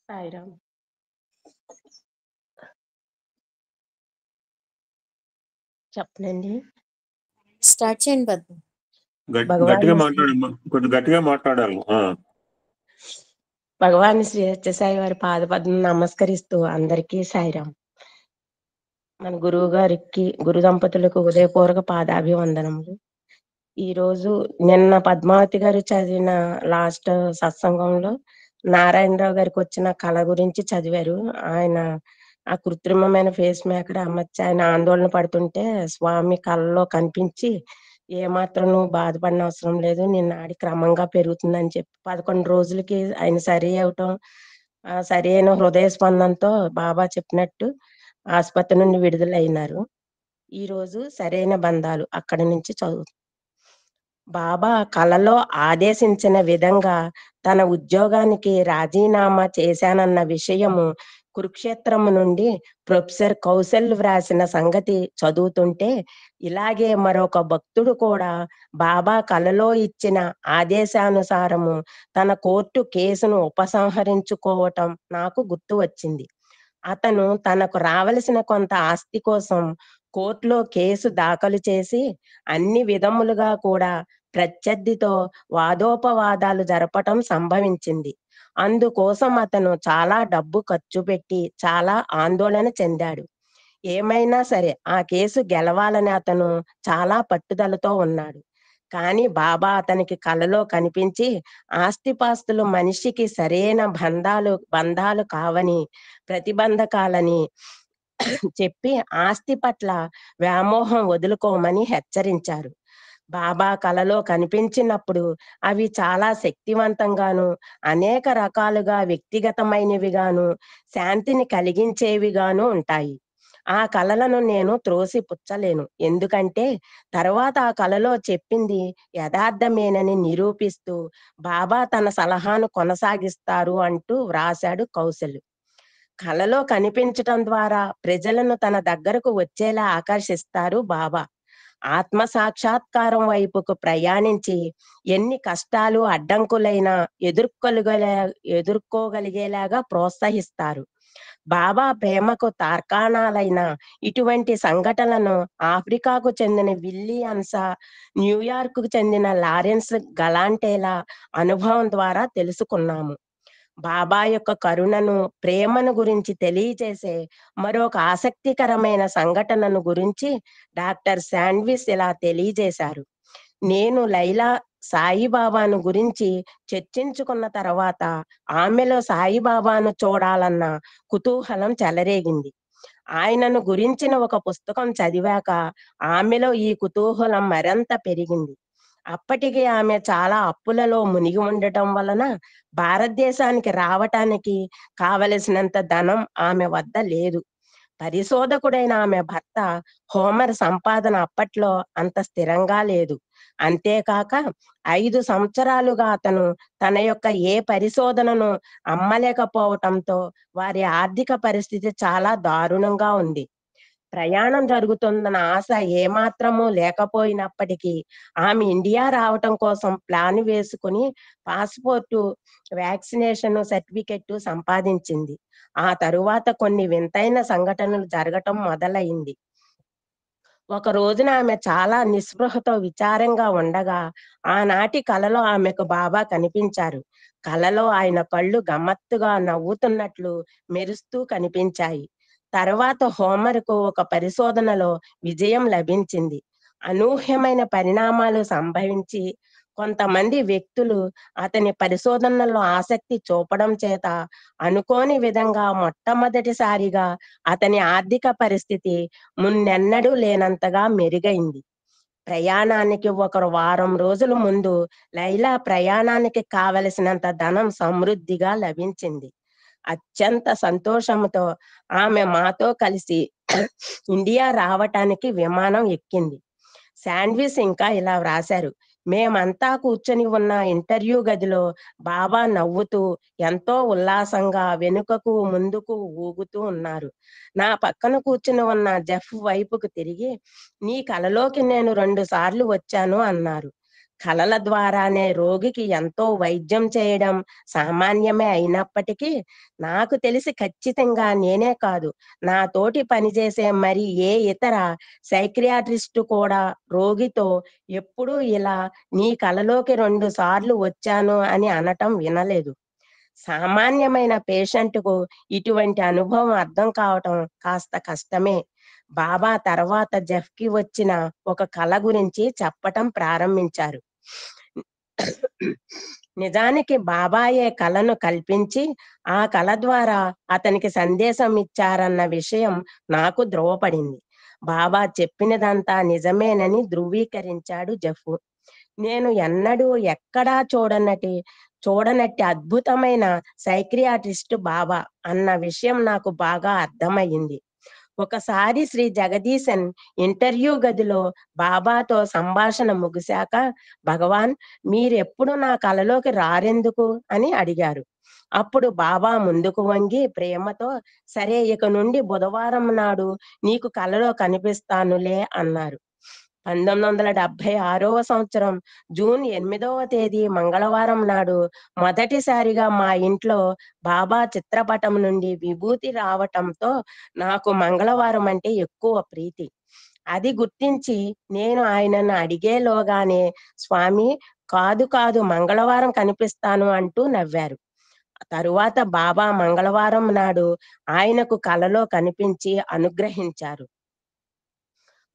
సాయిరామ్. చెప్పనండి. స్టార్ట్ చేయండి పద్మ. గట్టిగా భగవాన్ మాట్లాడమ్మా, కొంచెం గట్టిగా మాట్లాడాలి. భగవాన్ శ్రీ సత్యసాయి వారి పాదపద్మం నమస్కరిస్తూ అందరికీ సాయిరామ్. మన గురువు గారికి, గురు దంపతులకు ఉదయపూర్వక పాదాభివందనములు. ఈరోజు నిన్న పద్మావతి గారు చదివిన లాస్ట్ సత్సంగంలో నారాయణరావు గారికి వచ్చిన కళ గురించి చదివారు. ఆయన ఆ కృత్రిమమైన ఫేస్ మేకర్ అమర్చి ఆయన ఆందోళన పడుతుంటే స్వామి కళలో కనిపించి ఏమాత్రం నువ్వు బాధపడిన అవసరం లేదు, నీ నాడి క్రమంగా పెరుగుతుందని చెప్పి 11 రోజులకి ఆయన సరి అవటం, సరి అయిన హృదయ స్పందనతో బాబా చెప్పినట్టు ఆసుపత్రి నుండి విడుదలైనారు. ఈరోజు సరైన బంధాలు అక్కడి నుంచి చదువు. బాబా కలలో ఆదేశించిన విధంగా తన ఉద్యోగానికి రాజీనామా చేశానన్న విషయము కురుక్షేత్రము నుండి ప్రొఫెసర్ కౌశల్ వ్రాసిన సంగతి చదువుతుంటే, ఇలాగే మరొక భక్తుడు కూడా బాబా కలలో ఇచ్చిన ఆదేశానుసారము తన కోర్టు కేసును ఉపసంహరించుకోవటం నాకు గుర్తు వచ్చింది. అతను తనకు రావలసిన కొంత ఆస్తి కోసం కోర్టులో కేసు దాఖలు చేసి అన్ని విధములుగా కూడా ప్రత్యర్థితో వాదోపవాదాలు జరపటం సంభవించింది. అందుకోసం అతను చాలా డబ్బు ఖర్చు పెట్టి చాలా ఆందోళన చెందాడు. ఏమైనా సరే ఆ కేసు గెలవాలని అతను చాలా పట్టుదలతో ఉన్నాడు. కానీ బాబా అతనికి కలలో కనిపించి ఆస్తిపాస్తులు మనిషికి సరైన బంధాలు కావని, ప్రతిబంధకాలని చెప్పి ఆస్తి పట్ల వ్యామోహం వదులుకోమని హెచ్చరించారు. బాబా కలలో కనిపించినప్పుడు అవి చాలా శక్తివంతంగాను, అనేక రకాలుగా వ్యక్తిగతమైనవిగాను, శాంతిని కలిగించేవిగాను ఉంటాయి. ఆ కలలను నేను త్రోసిపుచ్చలేను, ఎందుకంటే తర్వాత ఆ కలలో చెప్పింది యథార్థమేనని నిరూపిస్తూ బాబా తన సలహాను కొనసాగిస్తారు అంటూ వ్రాశాడు కౌశల్. కలలో కనిపించటం ద్వారా ప్రజలను తన దగ్గరకు వచ్చేలా ఆకర్షిస్తారు బాబా. ఆత్మ సాక్షాత్కారం వైపుకు ప్రయాణించి ఎన్ని కష్టాలు అడ్డంకులైనా ఎదుర్కోగలిగేలాగా ప్రోత్సహిస్తారు. బాబా ప్రేమకు తార్కాణాలైన ఇటువంటి సంఘటనలను ఆఫ్రికాకు చెందిన విల్లీ అన్సా, న్యూయార్క్ కు చెందిన లారెన్స్ గలాంటేల అనుభవం ద్వారా తెలుసుకున్నాము. బాబా యొక్క కరుణను, ప్రేమను గురించి తెలియజేసే మరొక ఆసక్తికరమైన సంఘటనను గురించి డాక్టర్ శాండ్విచ్ ఇలా తెలియజేశారు. నేను లైలా సాయిబాబాను గురించి చర్చించుకున్న తర్వాత ఆమెలో సాయిబాబాను చూడాలన్న కుతూహలం చెలరేగింది. ఆయనను గురించిన ఒక పుస్తకం చదివాక ఆమెలో ఈ కుతూహలం మరింత పెరిగింది. అప్పటికి ఆమె చాలా అప్పులలో మునిగి ఉండటం వలన భారతదేశానికి రావటానికి కావలసినంత ధనం ఆమె వద్ద లేదు. పరిశోధకుడైన ఆమె భర్త హోమర్ సంపాదన అప్పట్లో అంత స్థిరంగా లేదు. అంతేకాక 5 సంవత్సరాలుగా అతను తన యొక్క ఏ పరిశోధనను అమ్మలేకపోవటంతో వారి ఆర్థిక పరిస్థితి చాలా దారుణంగా ఉంది. ప్రయాణం జరుగుతుందన్న ఆశ ఏమాత్రమూ లేకపోయినప్పటికీ ఆమె ఇండియా రావటం కోసం ప్లాన్ వేసుకుని పాస్పోర్టు, వ్యాక్సినేషన్ సర్టిఫికెట్ సంపాదించింది. ఆ తరువాత కొన్ని వింతైన సంఘటనలు జరగటం మొదలైంది. ఒక రోజున ఆమె చాలా నిస్పృహతో విచారంగా ఉండగా ఆనాటి కలలో ఆమెకు బాబా కనిపించారు. కలలో ఆయన కళ్ళు గమ్మత్తుగా నవ్వుతున్నట్లు మెరుస్తూ కనిపించాయి. తర్వాత హోమర్కు ఒక పరిశోధనలో విజయం లభించింది. అనూహ్యమైన పరిణామాలు సంభవించి కొంతమంది వ్యక్తులు అతని పరిశోధనల్లో ఆసక్తి చూపడం చేత అనుకోని విధంగా మొట్టమొదటిసారిగా అతని ఆర్థిక పరిస్థితి మున్నెన్నడూ లేనంతగా మెరుగైంది. ప్రయాణానికి 1 వారం రోజుల ముందు లైలా ప్రయాణానికి కావలసినంత ధనం సమృద్ధిగా లభించింది. అత్యంత సంతోషంతో ఆమె మాతో కలిసి ఇండియా రావటానికి విమానం ఎక్కింది. శాండ్విచ్ ఇంకా ఇలా వ్రాశారు. మేమంతా కూర్చొని ఉన్న ఇంటర్వ్యూ గదిలో బాబా నవ్వుతూ ఎంతో ఉల్లాసంగా వెనుకకు ముందుకు ఊగుతూ ఉన్నారు. నా పక్కన కూర్చుని ఉన్న జెఫ్ వైపుకు తిరిగి, నీ కలలోకి నేను 2 సార్లు వచ్చాను అన్నారు. కళల ద్వారానే రోగికి ఎంతో వైద్యం చేయడం సామాన్యమే అయినప్పటికీ నాకు తెలిసి ఖచ్చితంగా నేనే కాదు, నా తోటి పనిచేసే మరి ఏ ఇతర సైక్రియాట్రిస్టు కూడా రోగితో ఎప్పుడూ ఇలా నీ కలలోకి 2 సార్లు వచ్చాను అని అనటం వినలేదు. సామాన్యమైన పేషెంట్‌కు ఇటువంటి అనుభవం అర్థం కావటం కాస్త కష్టమే. బాబా తర్వాత జెఫ్‌కి వచ్చిన ఒక కల గురించి చెప్పటం ప్రారంభించారు. నిజానికి బాబాయే కలను కల్పించి, ఆ కల ద్వారా అతనికి సందేశం ఇచ్చారన్న విషయం నాకు ధృవపడింది. బాబా చెప్పినదంతా నిజమేనని ధృవీకరించాడు జెఫ్. నేను ఎన్నడూ ఎక్కడా చూడనట్టి అద్భుతమైన సైక్రియాట్రిస్ట్ బాబా అన్న విషయం నాకు బాగా అర్థమయ్యింది. ఒకసారి శ్రీ జగదీశన్ ఇంటర్వ్యూ గదిలో బాబాతో సంభాషణ ముగిశాక, భగవాన్, మీరెప్పుడు నా కలలోకి రారెందుకు అని అడిగారు. అప్పుడు బాబా ముందుకు వంగి ప్రేమతో, సరే, ఇక నుండి బుధవారం నాడు నీకు కలలో కనిపిస్తానులే అన్నారు. 1976వ సంవత్సరం జూన్ 8వ తేదీ మంగళవారం నాడు మొదటిసారిగా మా ఇంట్లో బాబా చిత్రపటం నుండి విభూతి రావటంతో నాకు మంగళవారం అంటే ఎక్కువ ప్రీతి. అది గుర్తించి నేను ఆయనను అడిగేలోగానే, స్వామి, కాదు కాదు, మంగళవారం కనిపిస్తాను అంటూ నవ్వారు. తరువాత బాబా మంగళవారం నాడు ఆయనకు కలలో కనిపించి అనుగ్రహించారు.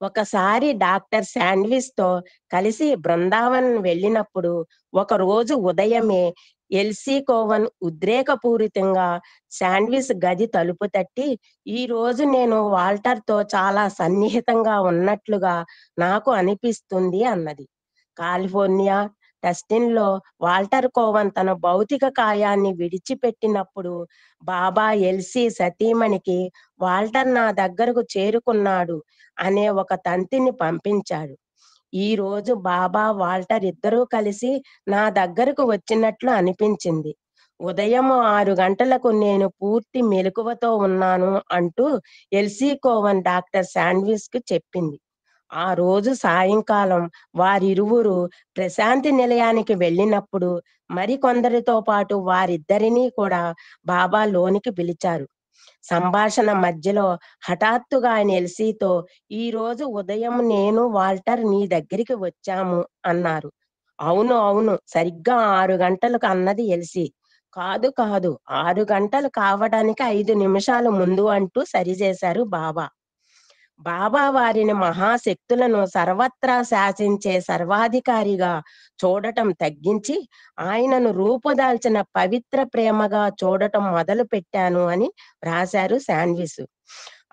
ఒకసారి డాక్టర్ శాండ్విచ్‌తో కలిసి బృందావన్ వెళ్ళినప్పుడు ఒకరోజు ఉదయమే ఎల్సీ కోవన్ ఉద్రేకపూరితంగా శాండ్విచ్ గది తలుపు తట్టి, "ఈరోజు నేను వాల్టర్‌తో చాలా సన్నిహితంగా ఉన్నట్లుగా నాకు అనిపిస్తుంది" అన్నది. కాలిఫోర్నియా టస్టిన్‌లో వాల్టర్ కోవన్ తన భౌతిక కాయాన్ని విడిచిపెట్టినప్పుడు బాబా ఎల్సీ సతీమణికి, "వాల్టర్ నా దగ్గరకు చేరుకున్నాడు" అనే ఒక తంతిని పంపించాడు. ఈ రోజు బాబా, వాల్టర్ ఇద్దరూ కలిసి నా దగ్గరకు వచ్చినట్లు అనిపించింది. ఉదయం 6 గంటలకు నేను పూర్తి మెలకువతో ఉన్నాను అంటూ ఎల్సీ కోవన్ డాక్టర్ శాండ్విచ్‌కి చెప్పింది. ఆ రోజు సాయంకాలం వారిరువురు ప్రశాంతి నిలయానికి వెళ్ళినప్పుడు మరికొందరితో పాటు వారిద్దరినీ కూడా బాబా లోనికి పిలిచారు. సంభాషణ మధ్యలో హఠాత్తుగా ఆయన ఎల్సీతో, "ఈరోజు ఉదయం నేను, వాల్టర్ నీ దగ్గరికి వచ్చాము" అన్నారు. "అవును అవును, సరిగ్గా 6 గంటలకు" అన్నది ఎల్సీ. "కాదు కాదు, 6 గంటలు కావడానికి 5 నిమిషాలు ముందు" అంటూ సరిచేశారు బాబా. బాబా వారిని మహాశక్తులను సర్వత్రా శాసించే సర్వాధికారిగా చూడటం తగ్గించి, ఆయనను రూపుదాల్చిన పవిత్ర ప్రేమగా చూడటం మొదలుపెట్టాను అని రాశారు శాండ్విచ్.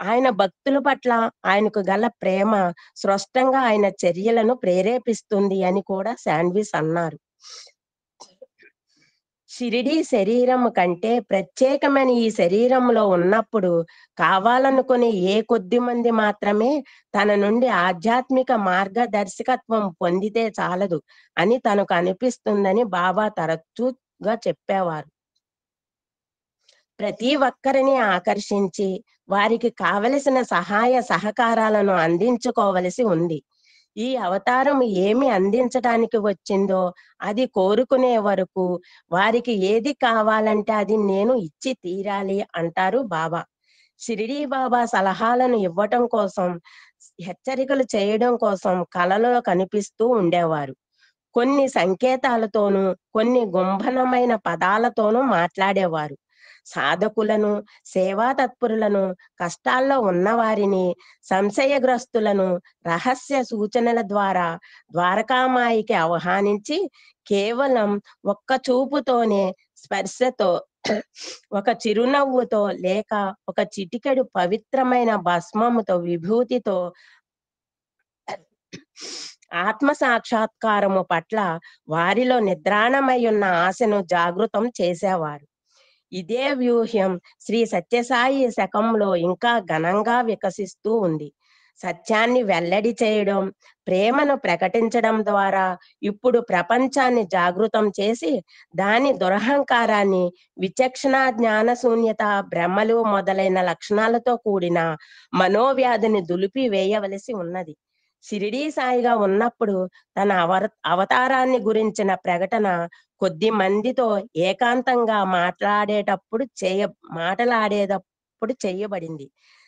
ఆయన భక్తుల పట్ల ఆయనకు గల ప్రేమ స్పష్టంగా ఆయన చర్యలను ప్రేరేపిస్తుంది అని కూడా శాండ్విచ్ అన్నారు. షిరిడీ శరీరం కంటే ప్రత్యేకమైన ఈ శరీరంలో ఉన్నప్పుడు కావాలనుకుని ఏ కొద్ది మంది మాత్రమే తన నుండి ఆధ్యాత్మిక మార్గదర్శకత్వం పొందితే చాలదు అని తనకు అనిపిస్తుందని బాబా తరచుగా చెప్పేవారు. ప్రతి ఒక్కరిని ఆకర్షించి వారికి కావలసిన సహాయ సహకారాలను అందించుకోవలసి ఉంది. ఈ అవతారం ఏమి అందించటానికి వచ్చిందో అది కోరుకునే వరకు వారికి ఏది కావాలంటే అది నేను ఇచ్చి తీరాలి అంటారు బాబా. షిరిడీ బాబా సలహాలను ఇవ్వటం కోసం, హెచ్చరికలు చేయడం కోసం కలలో కనిపిస్తూ ఉండేవారు. కొన్ని సంకేతాలతోనూ, కొన్ని గుంభనమైన పదాలతోనూ మాట్లాడేవారు. సాధకులను, సేవా తత్పరులను, కష్టాల్లో ఉన్నవారిని, సంశయగ్రస్తులను రహస్య సూచనల ద్వారా ద్వారకామాయికి ఆహ్వానించి కేవలం ఒక్క చూపుతోనే, స్పర్శతో, ఒక చిరునవ్వుతో, లేక ఒక చిటికెడు పవిత్రమైన భస్మముతో, విభూతితో ఆత్మ సాక్షాత్కారము పట్ల వారిలో నిద్రాణమై ఉన్న ఆశను జాగృతం చేసేవారు. ఇదే వ్యూహం శ్రీ సత్యసాయి శకంలో ఇంకా ఘనంగా వికసిస్తూ ఉంది. సత్యాన్ని వెల్లడి చేయడం, ప్రేమను ప్రకటించడం ద్వారా ఇప్పుడు ప్రపంచాన్ని జాగృతం చేసి దాని దురహంకారాన్ని, విచక్షణ, జ్ఞానశూన్యత, భ్రమలు మొదలైన లక్షణాలతో కూడిన మనోవ్యాధిని దులిపి వేయవలసి ఉన్నది. షిరిడీ సాయిగా ఉన్నప్పుడు తన అవతారాన్ని గురించిన ప్రకటన కొద్ది మందితో ఏకాంతంగా మాట్లాడేటప్పుడు చేయబడింది.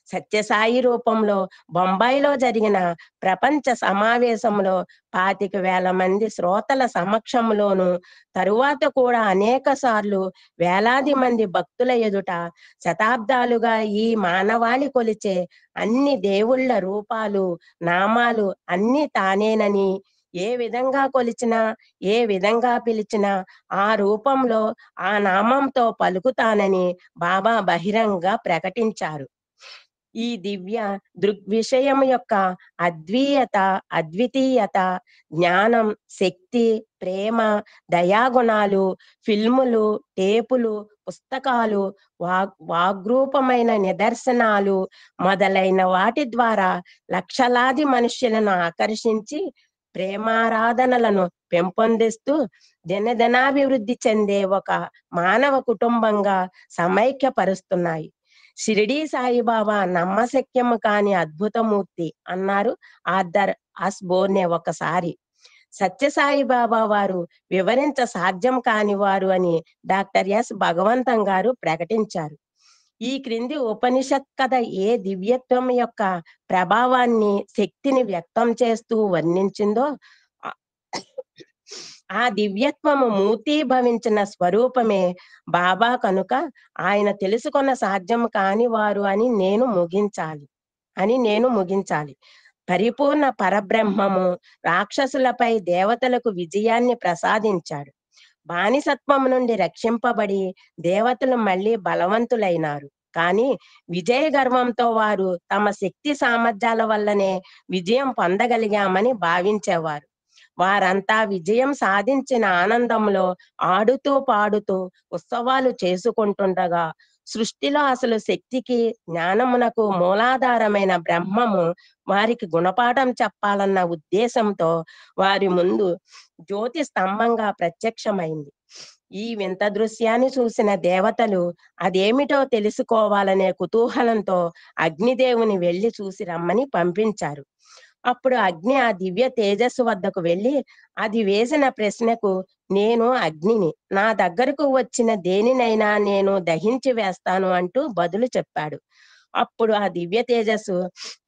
సత్యసాయి రూపంలో బొంబాయిలో జరిగిన ప్రపంచ సమావేశంలో 25,000 మంది శ్రోతల సమక్షంలోను, తరువాత కూడా అనేక సార్లు వేలాది మంది భక్తుల ఎదుట శతాబ్దాలుగా ఈ మానవాళి కొలిచే అన్ని దేవుళ్ళ రూపాలు, నామాలు అన్నీ తానేనని, ఏ విధంగా కొలిచినా, ఏ విధంగా పిలిచినా ఆ రూపంలో, ఆ నామంతో పలుకుతానని బాబా బహిరంగంగా ప్రకటించారు. ఈ దివ్య దృగ్విషయం యొక్క అద్వితీయత, జ్ఞానం, శక్తి, ప్రేమ, దయాగుణాలు ఫిల్ములు, టేపులు, పుస్తకాలు, వాగ్రూపమైన నిదర్శనాలు మొదలైన వాటి ద్వారా లక్షలాది మనుష్యులను ఆకర్షించి ప్రేమారాధనలను పెంపొందిస్తూ దినదినాభివృద్ధి చెందే ఒక మానవ కుటుంబంగా సమైక్యపరుస్తున్నాయి. షిరిడీ సాయిబాబా నమ్మశక్యము కాని అద్భుతమూర్తి అన్నారు ఆర్థర్ ఆస్బోర్నే ఒకసారి. సత్యసాయిబాబా వారు వివరించ సాధ్యం కానివారు అని డాక్టర్ ఎస్ భగవంతం గారు ప్రకటించారు. ఈ క్రింది ఉపనిషత్ కథ ఏ దివ్యత్వం యొక్క ప్రభావాన్ని, శక్తిని వ్యక్తం చేస్తూ వర్ణించిందో ఆ దివ్యత్వము మూర్తీభవించిన స్వరూపమే బాబా కనుక ఆయన తెలుసుకొన్న సాధ్యం కాని వారు అని నేను ముగించాలి. పరిపూర్ణ పరబ్రహ్మము రాక్షసులపై దేవతలకు విజయాన్ని ప్రసాదించాడు. బానిసత్వం నుండి రక్షింపబడి దేవతలు మళ్ళీ బలవంతులైనారు. కానీ విజయ గర్వంతో వారు తమ శక్తి సామర్థ్యాల వల్లనే విజయం పొందగలిగామని భావించేవారు. వారంతా విజయం సాధించిన ఆనందంలో ఆడుతూ పాడుతూ ఉత్సవాలు చేసుకుంటుండగా సృష్టిలో అసలు శక్తికి, జ్ఞానమునకు మూలాధారమైన బ్రహ్మము వారికి గుణపాఠం చెప్పాలన్న ఉద్దేశంతో వారి ముందు జ్యోతి స్తంభంగా ప్రత్యక్షమైంది. ఈ వింత దృశ్యాన్ని చూసిన దేవతలు అదేమిటో తెలుసుకోవాలనే కుతూహలంతో అగ్నిదేవుని వెళ్లి చూసి రమ్మని పంపించారు. అప్పుడు అగ్ని ఆ దివ్య తేజస్సు వద్దకు వెళ్ళి అది వేసిన ప్రశ్నకు, నేను అగ్నిని, నా దగ్గరకు వచ్చిన దేనినైనా నేను దహించి వేస్తాను అంటూ బదులు చెప్పాడు. అప్పుడు ఆ దివ్య తేజస్సు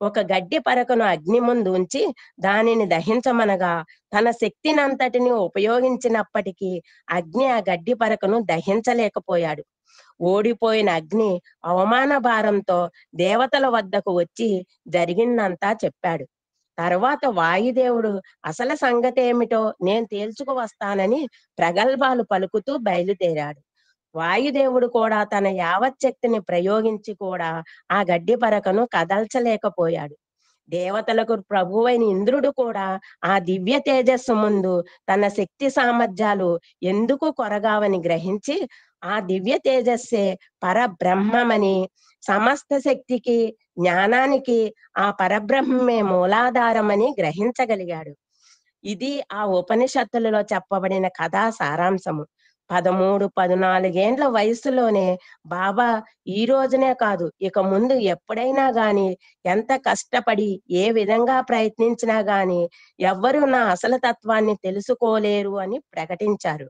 ఒక గడ్డి పరకను అగ్ని ముందు ఉంచి దానిని దహించమనగా తన శక్తినంతటిని ఉపయోగించినప్పటికీ అగ్ని ఆ గడ్డి పరకను దహించలేకపోయాడు. ఓడిపోయిన అగ్ని అవమాన భారంతో దేవతల వద్దకు వచ్చి జరిగిందంతా చెప్పాడు. తర్వాత వాయుదేవుడు అసలు సంగతి ఏమిటో నేను తేల్చుకు వస్తానని ప్రగల్భాలు పలుకుతూ బయలుదేరాడు. వాయుదేవుడు కూడా తన యావచ్చక్తిని ప్రయోగించి కూడా ఆ గడ్డి పరకను కదల్చలేకపోయాడు. దేవతలకు ప్రభువైన ఇంద్రుడు కూడా ఆ దివ్య తేజస్సు ముందు తన శక్తి సామర్థ్యాలు ఎందుకు కొరగావని గ్రహించి ఆ దివ్య తేజస్సే పరబ్రహ్మమని, సమస్త శక్తికి, జ్ఞానానికి ఆ పరబ్రహ్మమే మూలాధారమని గ్రహించగలిగాడు. ఇది ఆ ఉపనిషత్తులలో చెప్పబడిన కథా సారాంశము. 13-14 వయసులోనే బాబా ఈ రోజునే కాదు, ఇక ముందు ఎప్పుడైనా గాని, ఎంత కష్టపడి ఏ విధంగా ప్రయత్నించినా గాని ఎవ్వరూ నా అసలు తత్వాన్ని తెలుసుకోలేరు అని ప్రకటించారు.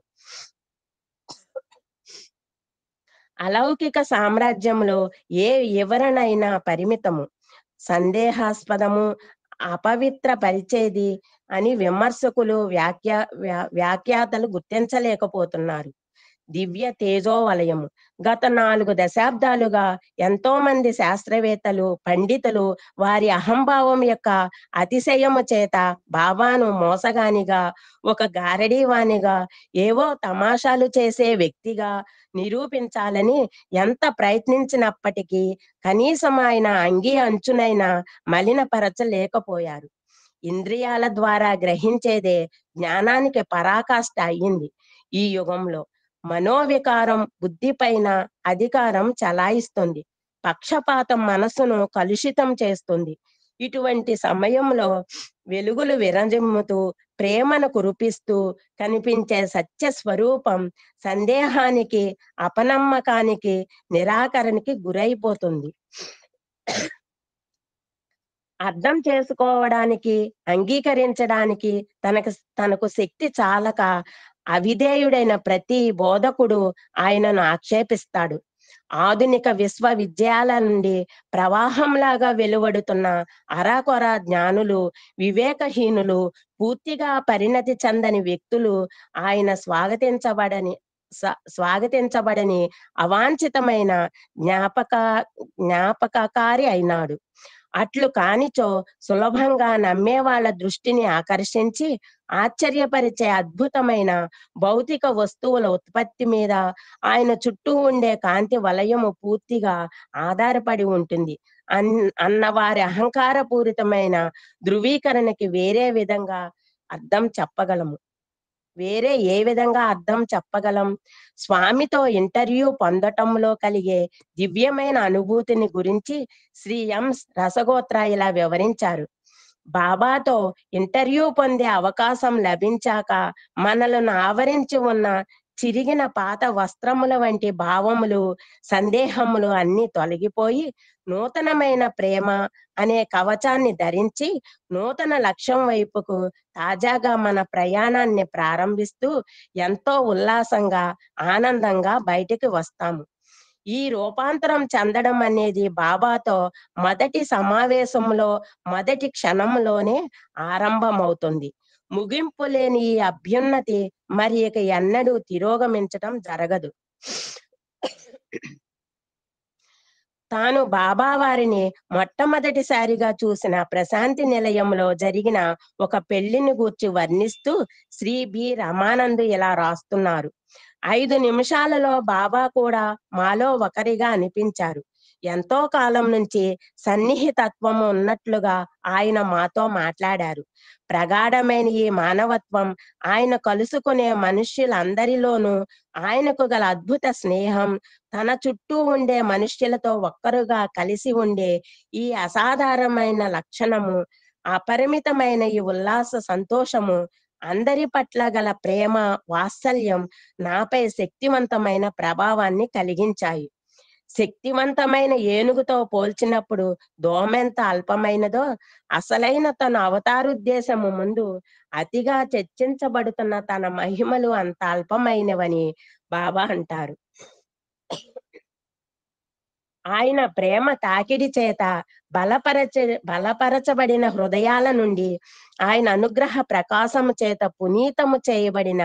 అలౌకిక సామ్రాజ్యంలో ఏ వివరణైనా పరిమితము, సందేహాస్పదము, అపవిత్ర పరిచేది అని విమర్శకులు, వ్యాఖ్యాతలు గుర్తించలేకపోతున్నారు. దివ్య తేజోవలయము గత 4 దశాబ్దాలుగా ఎంతో మంది శాస్త్రవేత్తలు, పండితులు వారి అహంభావం యొక్క అతిశయము చేత బాబాను మోసగానిగా, ఒక గారడీవానిగా, ఏవో తమాషాలు చేసే వ్యక్తిగా నిరూపించాలని ఎంత ప్రయత్నించినప్పటికీ కనీసం ఆయన అంగీ అంచునైనా మలినపరచలేకపోయారు. ఇంద్రియాల ద్వారా గ్రహించేదే జ్ఞానానికి పరాకాష్ఠ అయ్యింది. ఈ యుగంలో మనోవికారం బుద్ధిపైన అధికారం చలాయిస్తుంది. పక్షపాతం మనసును కలుషితం చేస్తుంది. ఇటువంటి సమయంలో వెలుగులు విరజిమ్ముతూ, ప్రేమను కురిపిస్తూ కనిపించే సత్య స్వరూపం సందేహానికి, అపనమ్మకానికి, నిరాకరణకి గురైపోతుంది. అర్థం చేసుకోవడానికి, అంగీకరించడానికి తనకు శక్తి చాలక అవిధేయుడైన ప్రతి బోధకుడు ఆయనను ఆక్షేపిస్తాడు. ఆధునిక విశ్వవిద్యాలయాల నుండి ప్రవాహంలాగా వెలువడుతున్న అరాకొర జ్ఞానులు, వివేకహీనులు, పూర్తిగా పరిణతి చెందని వ్యక్తులు ఆయన స్వాగతించబడని అవాంఛితమైన జ్ఞాపక జ్ఞాపకకారి అయినాడు. అట్లు కానిచో సులభంగా నమ్మే వాళ్ళ దృష్టిని ఆకర్షించి ఆశ్చర్యపరిచే అద్భుతమైన భౌతిక వస్తువుల ఉత్పత్తి మీద ఆయన చుట్టూ ఉండే కాంతి వలయము పూర్తిగా ఆధారపడి ఉంటుంది అన్న వారి అహంకారపూరితమైన ధృవీకరణకి వేరే ఏ విధంగా అర్థం చెప్పగలం? స్వామితో ఇంటర్వ్యూ పొందటంలో కలిగే దివ్యమైన అనుభూతిని గురించి శ్రీ ఎం రసగోత్ర ఇలా వివరించారు. బాబాతో ఇంటర్వ్యూ పొందే అవకాశం లభించాక మనలను ఆవరించి ఉన్న చిరిగిన పాత వస్త్రముల వంటి భావములు, సందేహములు అన్నీ తొలగిపోయి నూతనమైన ప్రేమ అనే కవచాన్ని ధరించి నూతన లక్ష్యం వైపుకు తాజాగా మన ప్రయాణాన్ని ప్రారంభిస్తూ ఎంతో ఉల్లాసంగా, ఆనందంగా బయటికి వస్తాము. ఈ రూపాంతరం చెందడం అనేది బాబాతో మొదటి సమావేశంలో మొదటి క్షణంలోనే ఆరంభమవుతుంది. ముగింపు లేని ఈ అభ్యున్నతి మరి ఇక ఎన్నడూ తిరోగమించటం జరగదు. తాను బాబా వారిని మొట్టమొదటిసారిగా చూసిన ప్రశాంతి నిలయంలో జరిగిన ఒక పెళ్లిని గూర్చి వర్ణిస్తూ శ్రీ బి రమానంద్ ఇలా రాస్తున్నారు. 5 నిమిషాలలో బాబా కూడా మాలో ఒకరిగా అనిపించారు. ఎంతో కాలం నుంచి సన్నిహితత్వము ఉన్నట్లుగా ఆయన మాతో మాట్లాడారు. ప్రగాఢమైన ఈ మానవత్వం, ఆయన కలుసుకునే మనుష్యులందరిలోనూ ఆయనకు గల అద్భుత స్నేహం, తన చుట్టూ ఉండే మనుష్యులతో ఒక్కరుగా కలిసి ఉండే ఈ అసాధారణమైన లక్షణము, అపరిమితమైన ఈ ఉల్లాస సంతోషము, అందరి పట్ల గల ప్రేమ, వాత్సల్యం నాపై శక్తివంతమైన ప్రభావాన్ని కలిగించాయి. శక్తివంతమైన ఏనుగుతో పోల్చినప్పుడు దోమెంత అల్పమైనదో, అసలైన తన అవతారుద్దేశము ముందు అతిగా చర్చించబడుతున్న తన మహిమలు అంత అల్పమైనవని బాబా అంటారు. ఆయన ప్రేమ తాకిడి చేత బలపరచబడిన హృదయాల నుండి, ఆయన అనుగ్రహ ప్రకాశము చేత పునీతము చేయబడిన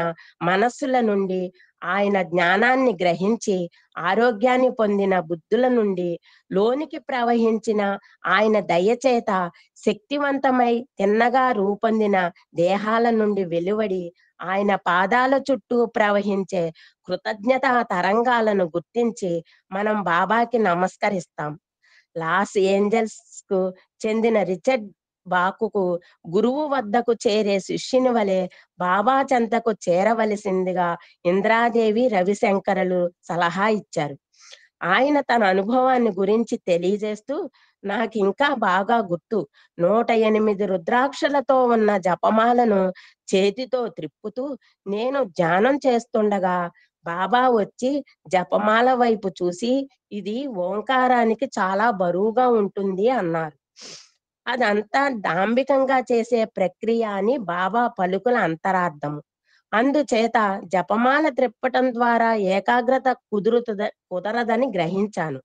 మనస్సుల నుండి, ఆయన జ్ఞానాన్ని గ్రహించి ఆరోగ్యాన్ని పొందిన బుద్ధుల నుండి, లోనికి ప్రవహించిన ఆయన దయచేత శక్తివంతమై తిన్నగా రూపొందిన దేహాల నుండి వెలువడి ఆయన పాదాల చుట్టూ ప్రవహించే కృతజ్ఞతా తరంగాలను గుర్తించి మనం బాబాకి నమస్కరిస్తాం. లాస్ ఏంజల్స్ కు చెందిన రిచర్డ్ బాకుకు గురువు వద్దకు చేరే శిష్యుని వలె బాబా చెంతకు చేరవలసిందిగా ఇంద్రాదేవి, రవిశంకరులు సలహా ఇచ్చారు. ఆయన తన అనుభవాన్ని గురించి తెలియజేస్తూ, నాకింకా బాగా గుర్తు, 108 రుద్రాక్షలతో ఉన్న జపమాలను చేతితో త్రిప్పుతూ నేను ధ్యానం చేస్తుండగా బాబా వచ్చి జపమాల వైపు చూసి, ఇది ఓంకారానికి చాలా బరువుగా ఉంటుంది అన్నారు. అదంతా డాంబికంగా చేసే ప్రక్రియ అని బాబా పలుకుల అంతరార్థము. అందుచేత జపమాల త్రిప్పటం ద్వారా ఏకాగ్రత కుదరదని గ్రహించాను.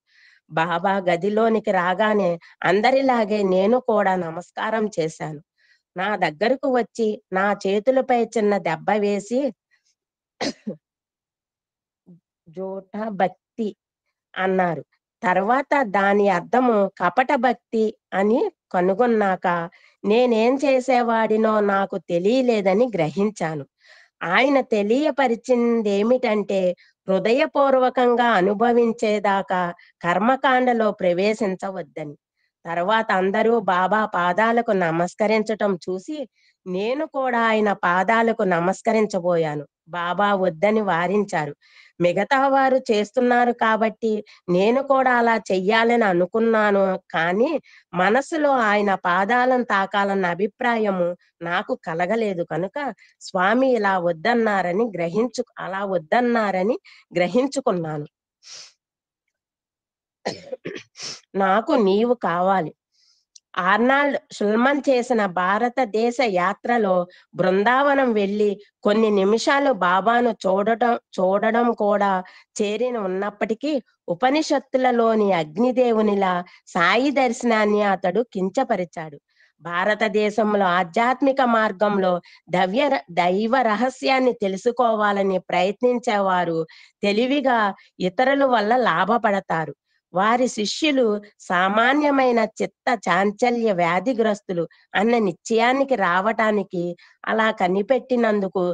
బాబా గదిలోనికి రాగానే అందరిలాగే నేను కూడా నమస్కారం చేశాను. నా దగ్గరకు వచ్చి నా చేతులపై చిన్న దెబ్బ వేసి జోట భక్తి అన్నారు. తర్వాత దాని అర్థము కపట భక్తి అని కనుగొన్నాక నేనేం చేసేవాడినో నాకు తెలియలేదని గ్రహించాను. ఆయన తెలియపరిచిందేమిటంటే, హృదయపూర్వకంగా అనుభవించేదాకా కర్మకాండలో ప్రవేశించవద్దని. తర్వాత అందరూ బాబా పాదాలకు నమస్కరించటం చూసి నేను కూడా ఆయన పాదాలకు నమస్కరించబోయాను. బాబా వద్దని వారించారు. మిగతా వారు చేస్తున్నారు కాబట్టి నేను కూడా అలా చెయ్యాలని అనుకున్నాను, కానీ మనసులో ఆయన పాదాలను తాకాలన్న అభిప్రాయము నాకు కలగలేదు కనుక స్వామి అలా వద్దన్నారని గ్రహించుకున్నాను. నాకు నీవు కావాలి. ఆర్నాల్డ్ షుల్మన్ చేసిన భారతదేశ యాత్రలో బృందావనం వెళ్ళి కొన్ని నిమిషాలు బాబాను చూడడం కూడా చేరిన ఉన్నప్పటికీ ఉపనిషత్తులలోని అగ్నిదేవునిలా సాయి దర్శనాన్ని అతడు కించపరిచాడు. భారతదేశంలో ఆధ్యాత్మిక మార్గంలో దైవ రహస్యాన్ని తెలుసుకోవాలని ప్రయత్నించేవారు తెలివిగా ఇతరుల వల్ల లాభపడతారు. వారి శిష్యులు సామాన్యమైన చిత్త చాంచల్య వ్యాధిగ్రస్తులు అన్న నిశ్చయానికి రావటానికి అలా కనిపెట్టినందుకు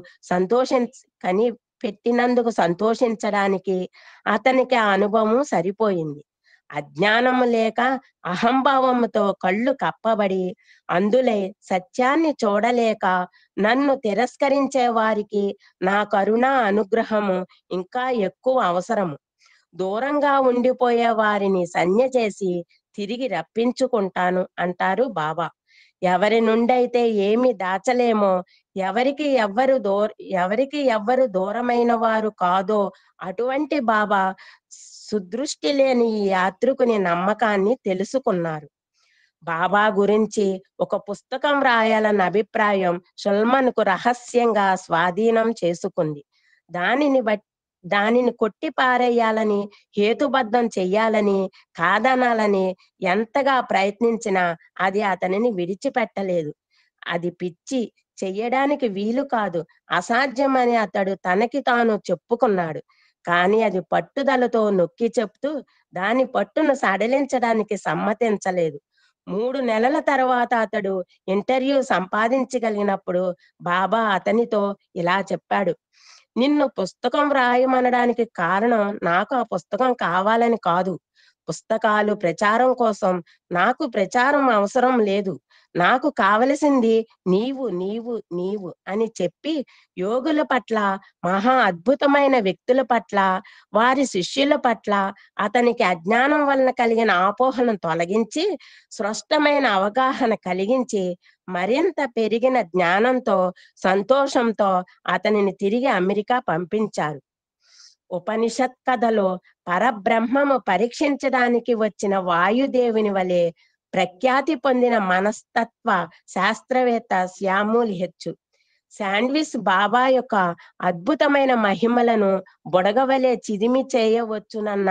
సంతోషించడానికి అతనికి ఆ అనుభవం సరిపోయింది. అజ్ఞానము లేక అహంభావముతో కళ్ళు కప్పబడి అందులై సత్యాన్ని చూడలేక నన్ను తిరస్కరించే వారికి నా కరుణ అనుగ్రహము ఇంకా ఎక్కువ అవసరము. దూరంగా ఉండిపోయే వారిని సంజ్ఞ చేసి తిరిగి రప్పించుకుంటాను అంటారు బాబా. ఎవరి నుండైతే ఏమి దాచలేమో, ఎవరికి ఎవ్వరు దూరమైన వారు కాదో అటువంటి బాబా సుదృష్టి లేని ఈ యాత్రికుని నమ్మకాన్ని తెలుసుకున్నారు. బాబా గురించి ఒక పుస్తకం రాయాలన్న అభిప్రాయం షుల్మన్కు రహస్యంగా స్వాధీనం చేసుకుంది. దానిని కొట్టి పారేయాలని, హేతుబద్ధం చెయ్యాలని, కాదనాలని ఎంతగా ప్రయత్నించినా అది అతనిని విడిచిపెట్టలేదు. అది పిచ్చి, చెయ్యడానికి వీలు కాదు, అసాధ్యమని అతడు తనకి తాను చెప్పుకున్నాడు. కానీ అది పట్టుదలతో నొక్కి చెప్తూ దాని పట్టును సడలించడానికి సమ్మతించలేదు. 3 నెలల తర్వాత అతడు ఇంటర్వ్యూ సంపాదించగలిగినప్పుడు బాబా అతనితో ఇలా చెప్పాడు: నిన్ను పుస్తకం వ్రాయమనడానికి కారణం నాకు ఆ పుస్తకం కావాలని కాదు. పుస్తకాలు ప్రచారం కోసం నాకు ప్రచారం అవసరం లేదు. నాకు కావలసింది నీవు నీవు నీవు అని చెప్పి యోగుల పట్ల, మహా అద్భుతమైన వ్యక్తుల పట్ల, వారి శిష్యుల పట్ల అతనికి అజ్ఞానం వలన కలిగిన అపోహలను తొలగించి స్పష్టమైన అవగాహన కలిగించి మరింత పెరిగిన జ్ఞానంతో, సంతోషంతో అతనిని తిరిగి అమెరికా పంపించారు. ఉపనిషత్ కథలో పరబ్రహ్మము పరీక్షించడానికి వచ్చిన వాయుదేవుని వలె ప్రఖ్యాతి పొందిన మనస్తత్వ శాస్త్రవేత్త శ్యామూల్ హెచ్చు శాండ్విచ్ బాబా యొక్క అద్భుతమైన మహిమలను బుడగవలే చిదిమి చేయవచ్చునన్న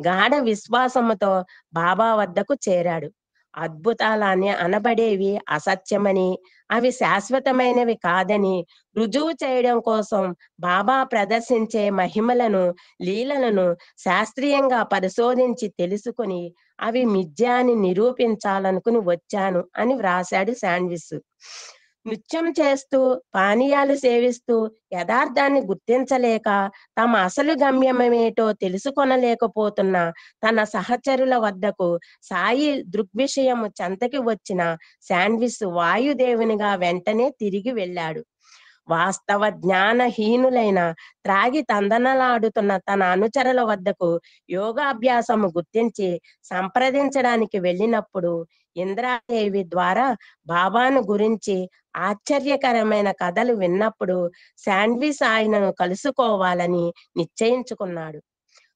గాఢ విశ్వాసముతో బాబా వద్దకు చేరాడు. అద్భుతాలని అనబడేవి అసత్యమని, అవి శాశ్వతమైనవి కాదని రుజువు చేయడం కోసం బాబా ప్రదర్శించే మహిమలను, లీలలను శాస్త్రీయంగా పరిశోధించి తెలుసుకుని అవి మిథ్య అని నిరూపించాలనుకుని వచ్చాను అని వ్రాశాడు శాండ్విచ్. నృత్యం చేస్తూ, పానీయాలు సేవిస్తూ యథార్థాన్ని గుర్తించలేక తమ అసలు గమ్యమేటో తెలుసుకొనలేకపోతున్న తన సహచరుల వద్దకు సాయి దృగ్విషయము చెంతకి వచ్చిన శాండ్విచ్ వాయుదేవునిగా వెంటనే తిరిగి వెళ్ళాడు. వాస్తవ జ్ఞానహీనులైన, త్రాగి తందనలాడుతున్న తన అనుచరుల వద్దకు యోగాభ్యాసము గుర్తించి సంప్రదించడానికి వెళ్ళినప్పుడు ఇంద్రాదేవి ద్వారా బాబాను గురించి ఆశ్చర్యకరమైన కథలు విన్నప్పుడు శాండ్విచ్ ఆయనను కలుసుకోవాలని నిశ్చయించుకున్నాడు.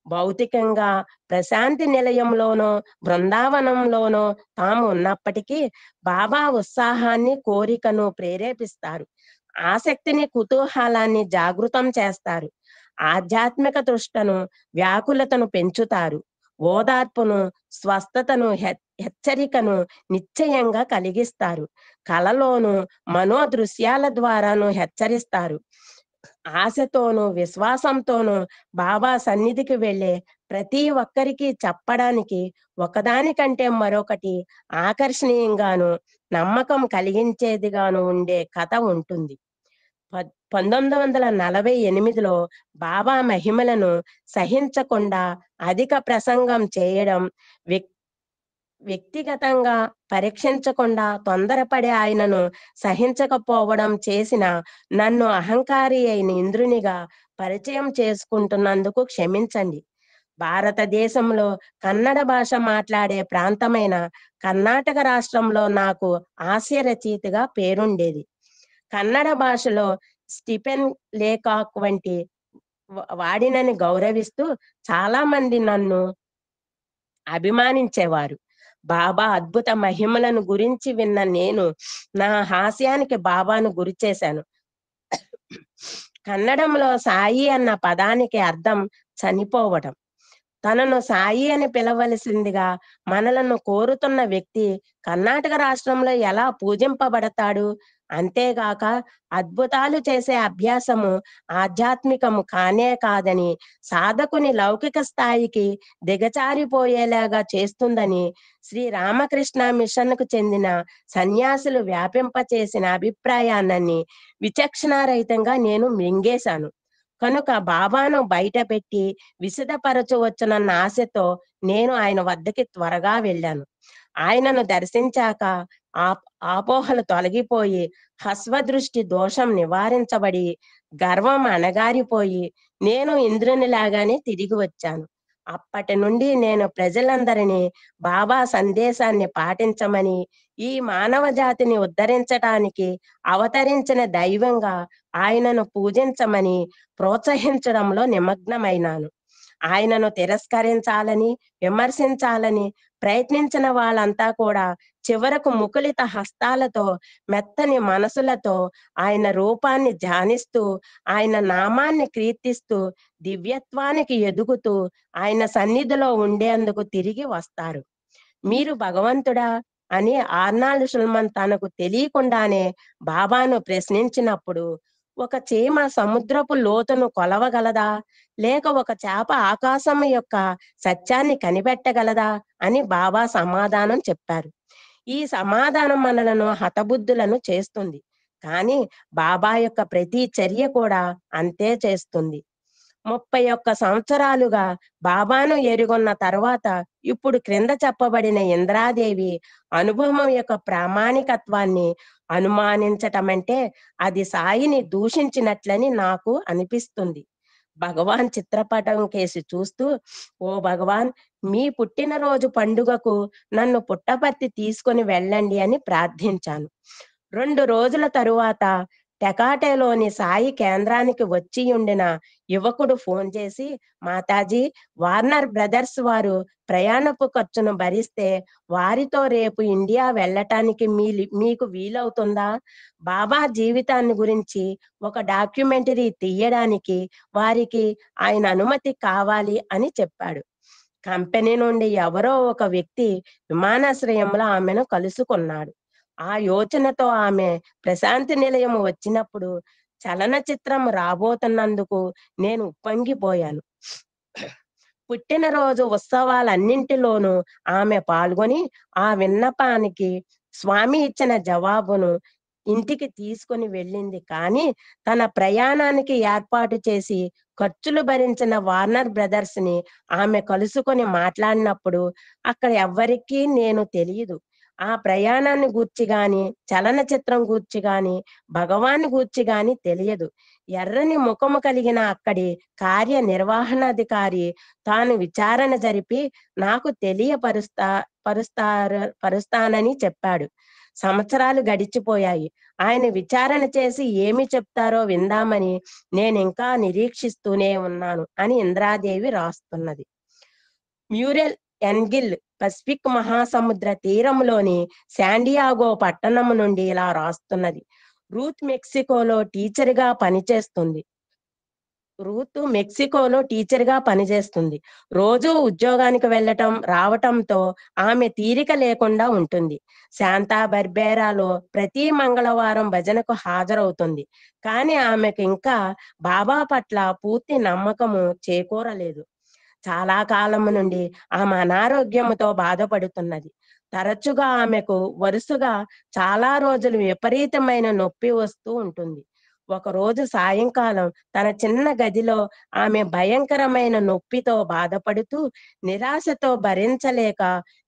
భౌతికంగా ప్రశాంతి నిలయంలోనో, బృందావనంలోనో తాము ఉన్నప్పటికీ బాబా ఉత్సాహాన్ని, కోరికను ప్రేరేపిస్తారు. ఆసక్తిని, కుతూహలాన్ని జాగృతం చేస్తారు. ఆధ్యాత్మిక తృష్ణను, వ్యాకులతను పెంచుతారు. ఓదార్పును, స్వస్థతను, హెచ్చరికను నిశ్చయంగా కలిగిస్తారు. కలలోను, మనోదృశ్యాల ద్వారాను హెచ్చరిస్తారు. ఆశతోనూ, విశ్వాసంతోనూ బాబా సన్నిధికి వెళ్ళే ప్రతి ఒక్కరికి చెప్పడానికి ఒకదానికంటే మరొకటి ఆకర్షణీయంగాను, నమ్మకం కలిగించేదిగాను ఉండే కథ ఉంటుంది. 1948లో బాబా మహిమలను సహించకుండా అధిక ప్రసంగం చేయడం, వ్యక్తిగతంగా పరీక్షించకుండా తొందరపడి ఆయనను సహించకపోవడం చేసిన నన్ను అహంకారి అయిన ఇంద్రునిగా పరిచయం చేసుకుంటున్నందుకు క్షమించండి. భారతదేశంలో కన్నడ భాష మాట్లాడే ప్రాంతమైన కర్ణాటక రాష్ట్రంలో నాకు హాస్య రచయితగా పేరుండేది. కన్నడ భాషలో స్టీఫెన్ లేకాక్ వంటి వాడినని గౌరవిస్తూ చాలా మంది నన్ను అభిమానించేవారు. బాబా అద్భుత మహిమలను గురించి విన్న నేను నా హాస్యానికి బాబాను గురి చేశాను. కన్నడంలో సాయి అన్న పదానికి అర్థం చనిపోవడం. తనను సాయి అని పిలవలసిందిగా మనలను కోరుతున్న వ్యక్తి కర్ణాటక రాష్ట్రంలో ఎలా పూజింపబడతాడు? అంతేగాక అద్భుతాలు చేసే అభ్యాసము ఆధ్యాత్మికము కానే కాదని, సాధకుని లౌకిక స్థాయికి దిగజారిపోయేలాగా చేస్తుందని శ్రీ రామకృష్ణ మిషన్కు చెందిన సన్యాసులు వ్యాపింపచేసిన అభిప్రాయాన్ని విచక్షణారహితంగా నేను మింగేశాను. కనుక బాబాను బయటపెట్టి విశదపరచవచ్చునన్న ఆశతో నేను ఆయన వద్దకి త్వరగా వెళ్ళాను. ఆయనను దర్శించాక అపోహలు తొలగిపోయి, హస్వదృష్టి దోషం నివారించబడి, గర్వం అణగారిపోయి, నేను ఇంద్రునిలాగానే తిరిగి వచ్చాను. అప్పటి నుండి నేను ప్రజలందరినీ బాబా సందేశాన్ని పాటించమని, ఈ మానవ జాతిని ఉద్ధరించటానికి అవతరించిన దైవంగా ఆయనను పూజించమని ప్రోత్సహించడంలో నిమగ్నమైనాను. ఆయనను తిరస్కరించాలని, విమర్శించాలని ప్రయత్నించిన వాళ్ళంతా కూడా చివరకు ముకులిత హస్తాలతో, మెత్తని మనసులతో ఆయన రూపాన్ని ధ్యానిస్తూ, ఆయన నామాన్ని కీర్తిస్తూ, దివ్యత్వానికి ఎదుగుతూ ఆయన సన్నిధిలో ఉండేందుకు తిరిగి వస్తారు. మీరు భగవంతుడా అని ఆర్నాల్డ్ షుల్మన్ తనకు తెలియకుండానే బాబాను ప్రశ్నించినప్పుడు, ఒక చీమ సముద్రపు లోతును కొలవగలదా? లేక ఒక చేప ఆకాశం యొక్క సత్యాన్ని కనిపెట్టగలదా అని బాబా సమాధానం చెప్పారు. ఈ సమాధానం మనలను హతబుద్ధులను చేస్తుంది. కానీ బాబా యొక్క ప్రతి చర్య కూడా అంతే చేస్తుంది. 31 సంవత్సరాలుగా బాబాను ఎరుగొన్న తర్వాత ఇప్పుడు క్రింద చెప్పబడిన ఇంద్రాదేవి అనుభవం యొక్క ప్రామాణికత్వాన్ని అనుమానించటమంటే అది సాయిని దూషించినట్లని నాకు అనిపిస్తుంది. భగవాన్ చిత్రపటం కేసి చూస్తూ, ఓ భగవాన్, మీ పుట్టినరోజు పండుగకు నన్ను పుట్టపర్తి తీసుకొని వెళ్ళండి అని ప్రార్థించాను. 2 రోజుల తరువాత టెకాటేలోని సాయి కేంద్రానికి వచ్చి ఉండిన యువకుడు ఫోన్ చేసి, మాతాజీ, వార్నర్ బ్రదర్స్ వారు ప్రయాణపు ఖర్చును భరిస్తే వారితో రేపు ఇండియా వెళ్ళటానికి మీకు వీలవుతుందా? బాబా జీవితాన్ని గురించి ఒక డాక్యుమెంటరీ తీయడానికి వారికి ఆయన అనుమతి కావాలి అని చెప్పాడు. కంపెనీ నుండి ఎవరో ఒక వ్యక్తి విమానాశ్రయంలో ఆమెను కలుసుకున్నాడు. ఆ యోచనతో ఆమె ప్రశాంతి నిలయం వచ్చినప్పుడు చలనచిత్రం రాబోతున్నందుకు నేను ఉప్పొంగిపోయాను. పుట్టినరోజు ఉత్సవాలన్నింటిలోనూ ఆమె పాల్గొని ఆ విన్నపానికి స్వామి ఇచ్చిన జవాబును ఇంటికి తీసుకుని వెళ్ళింది. కానీ తన ప్రయాణానికి ఏర్పాటు చేసి ఖర్చులు భరించిన వార్నర్ బ్రదర్స్ ని ఆమె కలుసుకొని మాట్లాడినప్పుడు అక్కడ ఎవ్వరికీ నేను తెలియదు. ఆ ప్రయాణాన్ని గూర్చి గాని, చలనచిత్రం గూర్చి గాని, భగవాన్ని గూర్చి గాని తెలియదు. ఎర్రని ముఖము కలిగిన అక్కడి కార్యనిర్వహణాధికారి తాను విచారణ జరిపి నాకు పరుస్తానని చెప్పాడు. సంవత్సరాలు గడిచిపోయాయి. ఆయన విచారణ చేసి ఏమి చెప్తారో విందామని నేనింకా నిరీక్షిస్తూనే ఉన్నాను అని ఇంద్రాదేవి రాస్తున్నది. మ్యూరెల్ ఎన్గిల్ పసిఫిక్ మహాసముద్ర తీరంలోని శాండియాగో పట్టణం నుండి ఇలా రాస్తున్నది. రూత్ మెక్సికోలో టీచర్గా పనిచేస్తుంది. రోజూ ఉద్యోగానికి వెళ్ళటం రావటంతో ఆమె తీరిక లేకుండా ఉంటుంది. శాంతా బర్బేరాలో ప్రతి మంగళవారం భజనకు హాజరవుతుంది. కానీ ఆమెకు ఇంకా బాబా పట్ల పూర్తి నమ్మకము చేకూరలేదు. చాలా కాలము నుండి ఆమె అనారోగ్యముతో బాధపడుతున్నది. తరచుగా ఆమెకు వరుసగా చాలా రోజులు విపరీతమైన నొప్పి వస్తూ ఉంటుంది. ఒకరోజు సాయంకాలం తన చిన్న గదిలో ఆమె భయంకరమైన నొప్పితో బాధపడుతూ నిరాశతో భరించలేక,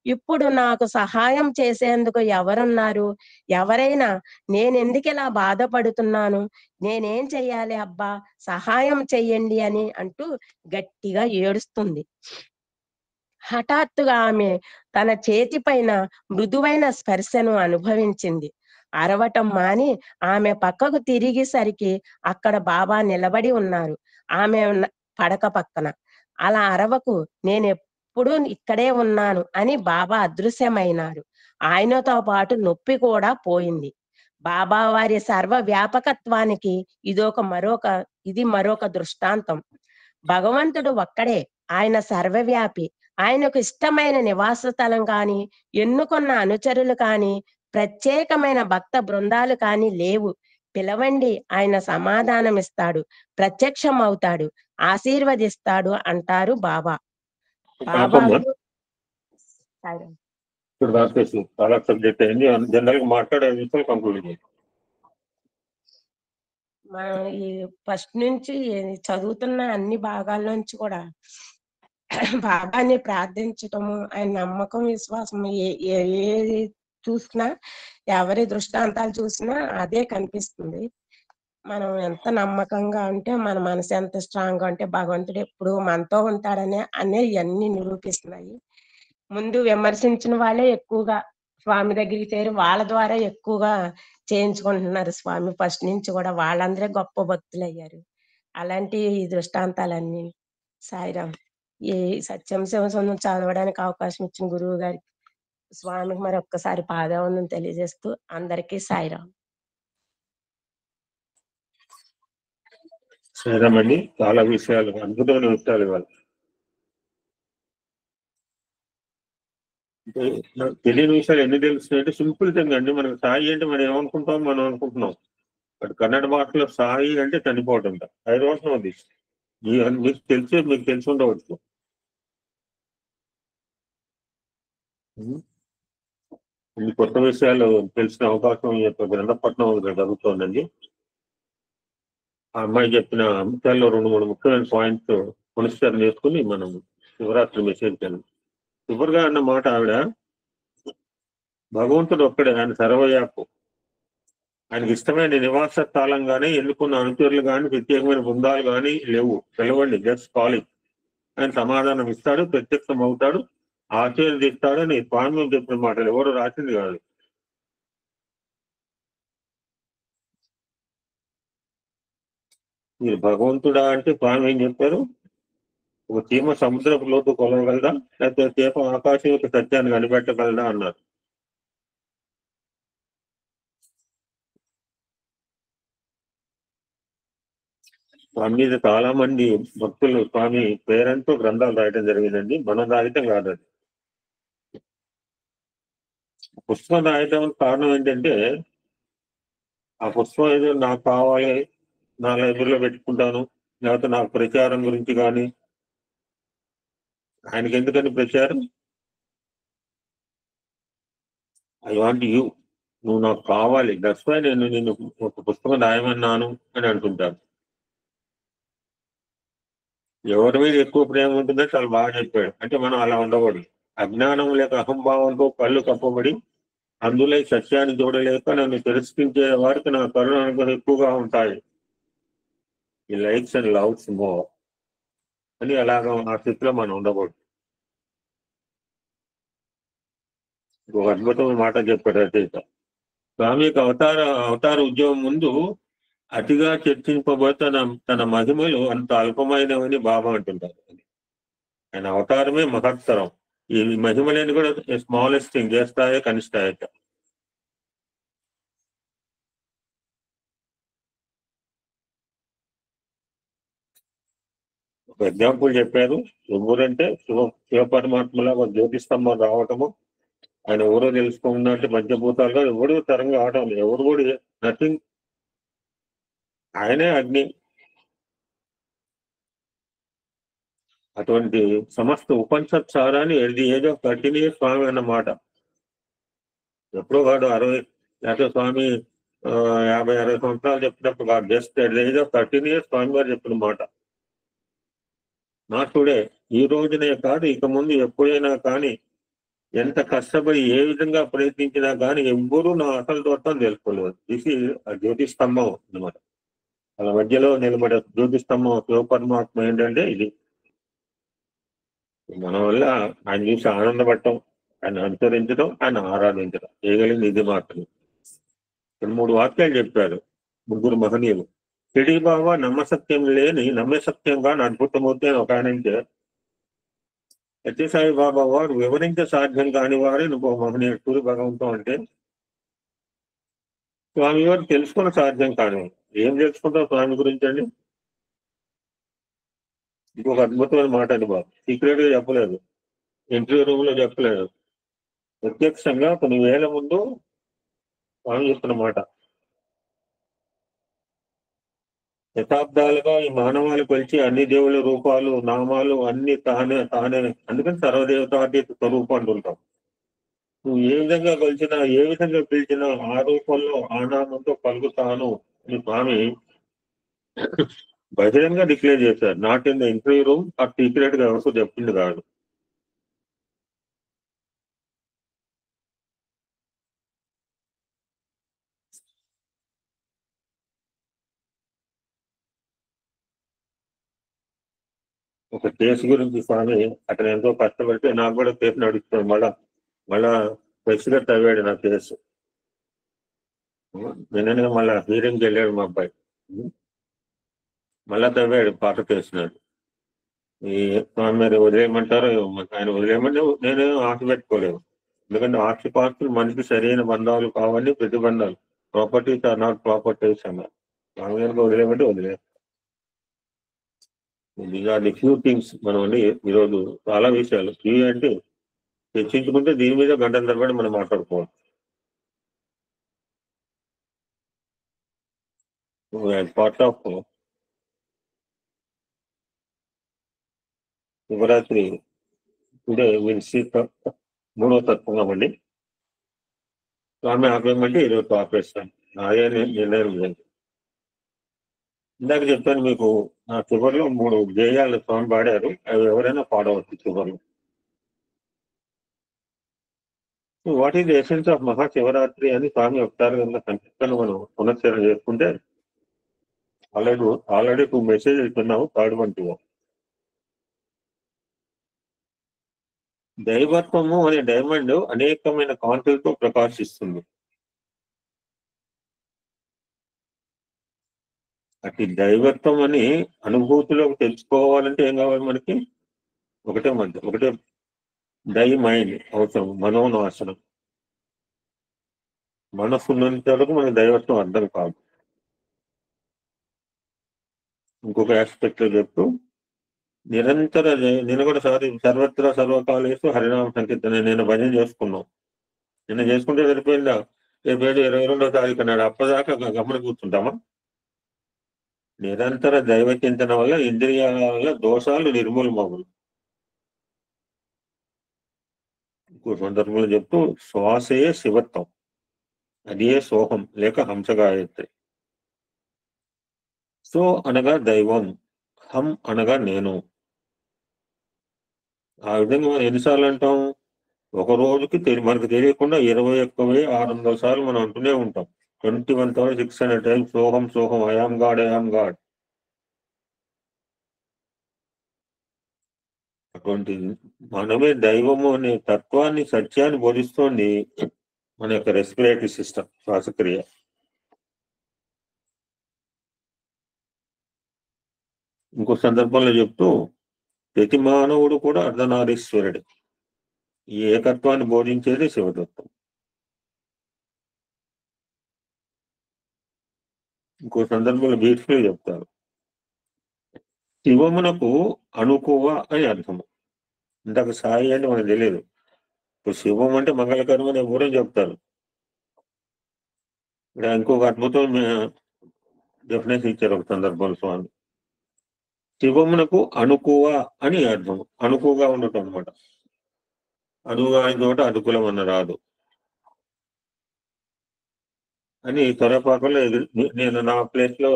ఇప్పుడు నాకు సహాయం చేసేందుకు ఎవరున్నారు? ఎవరైనా, నేనెందుకిలా బాధపడుతున్నాను? నేనేం చెయ్యాలి అబ్బా, సహాయం చెయ్యండి అని అంటూ గట్టిగా ఏడుస్తుంది. హఠాత్తుగా ఆమె తన చేతిపైన మృదువైన స్పర్శను అనుభవించింది. అరవటం మాని ఆమె పక్కకు తిరిగేసరికి అక్కడ బాబా నిలబడి ఉన్నారు, ఆమె పడక పక్కన. అలా అరవకు, ఎప్పుడు ఇక్కడే ఉన్నాను అని బాబా అదృశ్యమైనారు. ఆయనతో పాటు నొప్పి కూడా పోయింది. బాబా వారి సర్వ వ్యాపకత్వానికి ఇది మరొక దృష్టాంతం. భగవంతుడు ఒక్కడే, ఆయన సర్వవ్యాపి. ఆయనకు ఇష్టమైన నివాస స్థలం కాని, ఎన్నుకున్న అనుచరులు కాని, ప్రత్యేకమైన భక్త బృందాలు కాని లేవు. పిలవండి, ఆయన సమాధానం ఇస్తాడు, ప్రత్యక్షం అవుతాడు, ఆశీర్వదిస్తాడు అంటారు బాబా. పాపమ్మ బాబాకు ఇప్పుడు రాసేసి చాలా సబ్జెక్ట్ అయింది. జనరల్ గా మాట్లాడే విషయాలు కంక్లూడ్ చేయండి. మనం ఈ ఫస్ట్ నుంచి చదువుతున్న అన్ని భాగాల్లోంచి కూడా బాబాని ప్రార్థించటము, ఆయన నమ్మకం, విశ్వాసం ఏది చూసినా, ఎవరి దృష్టాంతాలు చూసినా అదే కనిపిస్తుంది. మనం ఎంత నమ్మకంగా ఉంటే, మన మనసు ఎంత స్ట్రాంగ్ గా ఉంటే భగవంతుడు ఎప్పుడు మనతో ఉంటాడనే ఇవన్నీ నిరూపిస్తున్నాయి. ముందు విమర్శించిన వాళ్ళే ఎక్కువగా స్వామి దగ్గరికి చేరి వాళ్ళ ద్వారా ఎక్కువగా చేయించుకుంటున్నారు స్వామి. ఫస్ట్ నుంచి కూడా వాళ్ళందరే గొప్ప భక్తులు అయ్యారు. అలాంటి దృష్టాంతాలన్నీ సాయిరాం. ఈ సత్యం శివసుందరం చదవడానికి అవకాశం ఇచ్చిన గురువు గారికి, స్వామికి మరి ఒక్కసారి పాదవందనం తెలియజేస్తూ అందరికీ సాయిరాం. సరేమండి, చాలా విషయాలు, అద్భుతమైన విషయాలు ఇవ్వాలి. నాకు తెలియని విషయాలు ఎన్ని తెలుస్తున్నాయంటే సింపుల్ థింగ్ అండి. మనకు సాయి అంటే మనం ఏమనుకుంటాం, మనం అనుకుంటున్నాం. బట్ కన్నడ భాషలో సాయి అంటే చనిపోవటం. I don't know this. మీకు తెలిసి ఉండవచ్చు. ఇన్ని కొత్త విషయాలు తెలిసిన అవకాశం ఈ యొక్క గ్రంథపట్నం జరుగుతోందండి. ఆ అమ్మాయి చెప్పిన అంశాల్లో 2-3 ముఖ్యమైన పాయింట్స్ పునశ్చరణ చేసుకుని మనం శివరాత్రి మెసేజ్ చేయాలి. చివరిగా అన్న మాట ఆవిడ, భగవంతుడు ఒక్కడే, ఆయన సర్వవ్యాపు. ఆయనకి ఇష్టమైన నివాస స్థలం కానీ, ఎన్నుకున్న అనుచరులు కానీ, ప్రత్యేకమైన బృందాలు కానీ లేవు. పిలవండి, జస్ట్ కాలింగ్. ఆయన సమాధానం ఇస్తాడు, ప్రత్యక్షం అవుతాడు, ఆశీర్వదిస్తాడు అని స్వామి చెప్పిన మాటలు, ఎవరు రాసింది కాదు. మీరు భగవంతుడా అంటే స్వామి ఏం చెప్పారు? ఒక చీమ సముద్రపు లోతు కొలవగలదా, లేకపోతే చేప ఆకాశం యొక్క సత్యాన్ని కనిపెట్టగలదా అన్నారు. స్వామి మీద చాలా మంది భక్తులు స్వామి పేరెంట్తో గ్రంథాలు రాయటం జరిగిందండి. మనం రాయటం కాదు. పుస్తకం రాయటం కారణం ఏంటంటే, ఆ పుస్తకం ఏదో నాకు కావాలి, నా లైబ్రరీలో పెట్టుకుంటాను, లేకపోతే నాకు ప్రచారం గురించి కానీ. ఆయనకి ఎందుకని ప్రచారం? ఐ వాంట్ యూ, నువ్వు నాకు కావాలి, దట్స్ వై నేను ఒక పుస్తకం రాయమన్నాను అని అంటుంటాను. ఎవరి మీద ఎక్కువ ప్రేమ ఉంటుందో చాలా బాగా చెప్పాడు. అంటే మనం అలా ఉండకూడదు. అజ్ఞానం లేక అహంభావంతో కళ్ళు కప్పబడి అందులో సత్యాన్ని చూడలేక నన్ను తిరస్కరించే వారికి నా కరుణ అనుగ్రహం ఎక్కువగా ఉంటాయి. ఈ లైక్స్ అండ్ లవ్స్ మోర్ అని అలాగా ఆ స్థితిలో మనం ఉండకూడదు. ఒక అద్భుతమైన మాట చెప్పాడు రచయిత. స్వామి యొక్క అవతార ఉద్యమం ముందు అతిగా చర్చింపబోతే తన మహిమలు అంత అల్పమైనవని బాబా అంటుంటారు. ఆయన అవతారమే మహత్తరం. ఈ మహిమలేని కూడా స్మాలెస్ట్ థింగ్, చేస్తాయో కనిష్టాయట. ఒక ఎగ్జాంపుల్ చెప్పారు. ఎవరంటే శివ పరమాత్మలా ఒక జ్యోతిస్తంభం రావటము, ఆయన ఎవరో తెలుసుకున్నట్టు పంచభూతాలుగా ఎవరు తరంగా ఆవటం, ఎవరు కూడా నథింగ్. ఆయనే అగ్ని. అటువంటి సమస్త ఉపనిషత్ సారాన్ని at the age of 13 years స్వామి అన్నమాట. ఎప్పుడో కాదు 60 లేకపోతే స్వామి 50-60 సంవత్సరాలు చెప్పినప్పుడు కాదు, just at the age of 13 years స్వామి గారు చెప్పిన మాట. నాట్ టుడే, ఈ రోజునే కాదు, ఇక ముందు ఎప్పుడైనా కానీ, ఎంత కష్టపడి ఏ విధంగా ప్రయత్నించినా కానీ ఎవ్వరూ నా అసలు తత్వం తెలుసుకోలేదు. ఇది జ్యోతిస్తంభం అన్నమాట. వాళ్ళ మధ్యలో నిలబడే జ్యోతిస్తంభం శివపరమాత్మ ఏంటంటే ఇది. మన వల్ల ఆయన చూసి ఆనందపడటం, ఆయన అనుసరించడం, ఆయన ఆరాధించడం చేయగలిగింది ఇది మాత్రమే. 3 వాక్యాలు చెప్పారు ముగ్గురు మహనీయులు. షిరిడి బాబా నమ్మసత్యం లేని నమ్మసత్యంగా అద్భుతమూర్తి అని ఒక ఆయన. సత్యసాయి బాబా వారు వివరించ సాధ్యం కాని వారే నువ్వు మహనీయుడు పూరి భగవంతం అంటే స్వామి వారు తెలుసుకున్న సాధ్యం కాని ఏం తెలుసుకుంటావు స్వామి గురించి అండి. ఇంకొక అద్భుతమైన మాట అండి బాబు, సీక్రెట్ గా చెప్పలేదు, ఇంటర్వ్యూ రూమ్ లో చెప్పలేదు, ప్రత్యక్షంగా కొన్ని వేల ముందు స్వామి చెప్తున్న మాట. శతాబ్దాలుగా ఈ మానవాళి కొలిచి అన్ని దేవుళ్ళ రూపాలు నామాలు అన్ని తానే తానే, అందుకని సర్వదేవతాతీత స్వరూపం అంటుంటాం. నువ్వు ఏ విధంగా కొలిచినా ఏ విధంగా పిలిచినా ఆ రూపంలో ఆ నామంతో పలుకుతాను అని స్వామి బహిరంగ డిక్లేర్ చేశారు. Not in the interview room ఆ సీక్రెట్ గా ఎవరికి చెప్పింది కాదు. ఒక కేసు గురించి స్వామి అతను ఎంతో కష్టపడితే నాకు కూడా కేసు నడుస్తుంది, మళ్ళా ఫ్రెష్ గా తవ్వాడు నా కేసు. నిన్ననే మళ్ళా హీరింగ్కి వెళ్ళాడు మా అబ్బాయి, మళ్ళా తవ్వాడు పాత కేసునాడు. ఈ స్వామి మీరు వదిలేయమంటారో ఆయన వదిలేయమని నేను ఆశ పెట్టుకోలేము. ఎందుకంటే ఆస్తిపాస్తులు మనిషికి సరైన బంధాలు కావాలి, ప్రతిబంధాలు. ప్రాపర్టీస్ ఆర్ నాట్ ప్రాపర్టీస్ అన్నారు. స్వామి గారికి వదిలేయమంటే వదిలేదు. These are the few things. మనం అండి ఈరోజు చాలా విషయాలు ఫ్యూ అంటే చర్చించుకుంటే దీని మీద గంటల తరబడి మనం మాట్లాడుకోవాలి. Part of Shivaratri today will see మూడవ తత్వం అండి. స్వామి ఆపేయమంటే ఈరోజు ఆపేస్తాను. అదే నిర్ణయం లేదు. ఇందాక చెప్పాను మీకు, నా చివరిలో 3 గేయాలు స్వామి పాడారు, అవి ఎవరైనా పాడవచ్చు చివరిలో. What is the essence of Mahashivaratri అని స్వామి ఒకసారి కనుక సంక్షిప్తంగా మనం పునశ్చరణ చేసుకుంటే, ఆల్రెడీ 2 మెసేజెస్ విన్నాము. Third one 2. దైవత్వము అనే డైమండ్ అనేకమైన కాంతులతో ప్రకాశిస్తుంది. అటు దైవత్వం అని అనుభూతిలోకి తెలుసుకోవాలంటే ఏం కావాలి మనకి? ఒకటే మైండ్ అవసరం, మనోనాశనం. మనసు ఉన్నంత వరకు మనకి దైవత్వం అర్థం కాదు. ఇంకొక ఆస్పెక్ట్ లో చెప్తూ, నిరంతర నేను కూడా సర్వత్ర సర్వకాలేసు హరినామ సంకీర్తన నేను భజన చేసుకున్నాం. నిన్న చేసుకుంటే సరిపోయిందా? రేపు 22వ తారీఖు నాడు అప్పటిదాకా గమని కూర్చుంటామా? నిరంతర దైవ చింతన వల్ల ఇంద్రియాల దోషాలు నిర్మూలమవును. ఇంకో సందర్భంలో చెప్తూ, శ్వాసయే శివత్వం, అదే సోహం లేక హంసగాయత్రి. సో అనగా దైవం, హం అనగా నేను. ఆ విధంగా మనం ఎన్నిసార్లు అంటాం? ఒక రోజుకి మనకు తెలియకుండా 21,600 సార్లు మనం అంటూనే ఉంటాం. 21,600 times సోహం సోహం, ఐఆమ్ గాడ్, ఐఆమ్ గాడ్. అటువంటి మనమే దైవము అనే తత్వాన్ని, సత్యాన్ని బోధిస్తోంది మన యొక్క రెస్పిరేటరీ సిస్టమ్, శ్వాసక్రియ. ఇంకో సందర్భంలో చెప్తూ, ప్రతి మానవుడు కూడా అర్ధనారీశ్వరుడు. ఈ ఏకత్వాన్ని బోధించేది శివతత్వం. ఇంకో సందర్భంలో బ్యూటిఫుల్ చెప్తారు, శివమునకు అణుకువ అని అర్థము. ఇందాక సాయి అంటే మనకు తెలియదు. ఇప్పుడు శివం అంటే మంగళకరం అని ఎవరో చెప్తారు. ఇక్కడ ఇంకొక అద్భుతం డెఫినేషన్ ఇచ్చారు ఒక సందర్భంలో స్వామి. శివమునకు అణుకువ అని అర్థం, అణుకుగా ఉండటం అనమాట. అణువుగా అయిన చోట అనుకూలం అన్న రాదు అని తొరపాకలో నేను నా ప్లేస్ లో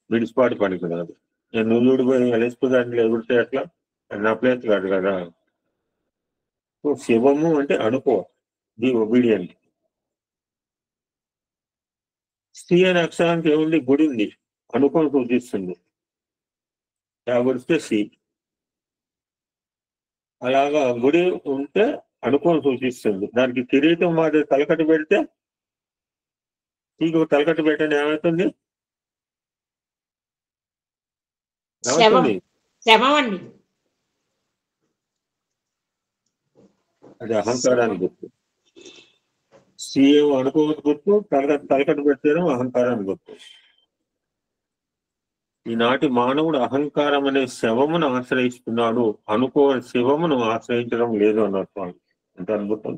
విడిచిపాటు పనికి రాదు. నేను నువ్వుడు పోయి ఎలిసిపి దాంట్లో ఎగురితే అట్లా నా ప్లేస్ కాదు కదా. శివము అంటే అణుకువ, ది ఒబీడియంట్. శ్రీ అనే అక్షరానికి ఏముంది? గుడి ఉంది, అనుకోని సూచిస్తుంది. గుడిస్తే శ్రీ. అలాగా గుడి ఉంటే అనుకోని సూచిస్తుంది. దానికి కిరీటం మాదిరి తలకట్టు పెడితే, నీకు తలకట్టు పెట్టండి ఏమవుతుంది? ఏమవుతుంది? అది అహంకారానికి గుర్తు. సీఏం అనుకోవద్దు గుర్తు, తలకట్టు పెట్టడం అహంకారానికి గుర్తు. ఈనాటి మానవుడు అహంకారం అనే శవమును ఆశ్రయిస్తున్నాడు, అనుకో శివమును ఆశ్రయించడం లేదు అన్నట్టు. ఎంత అద్భుతం.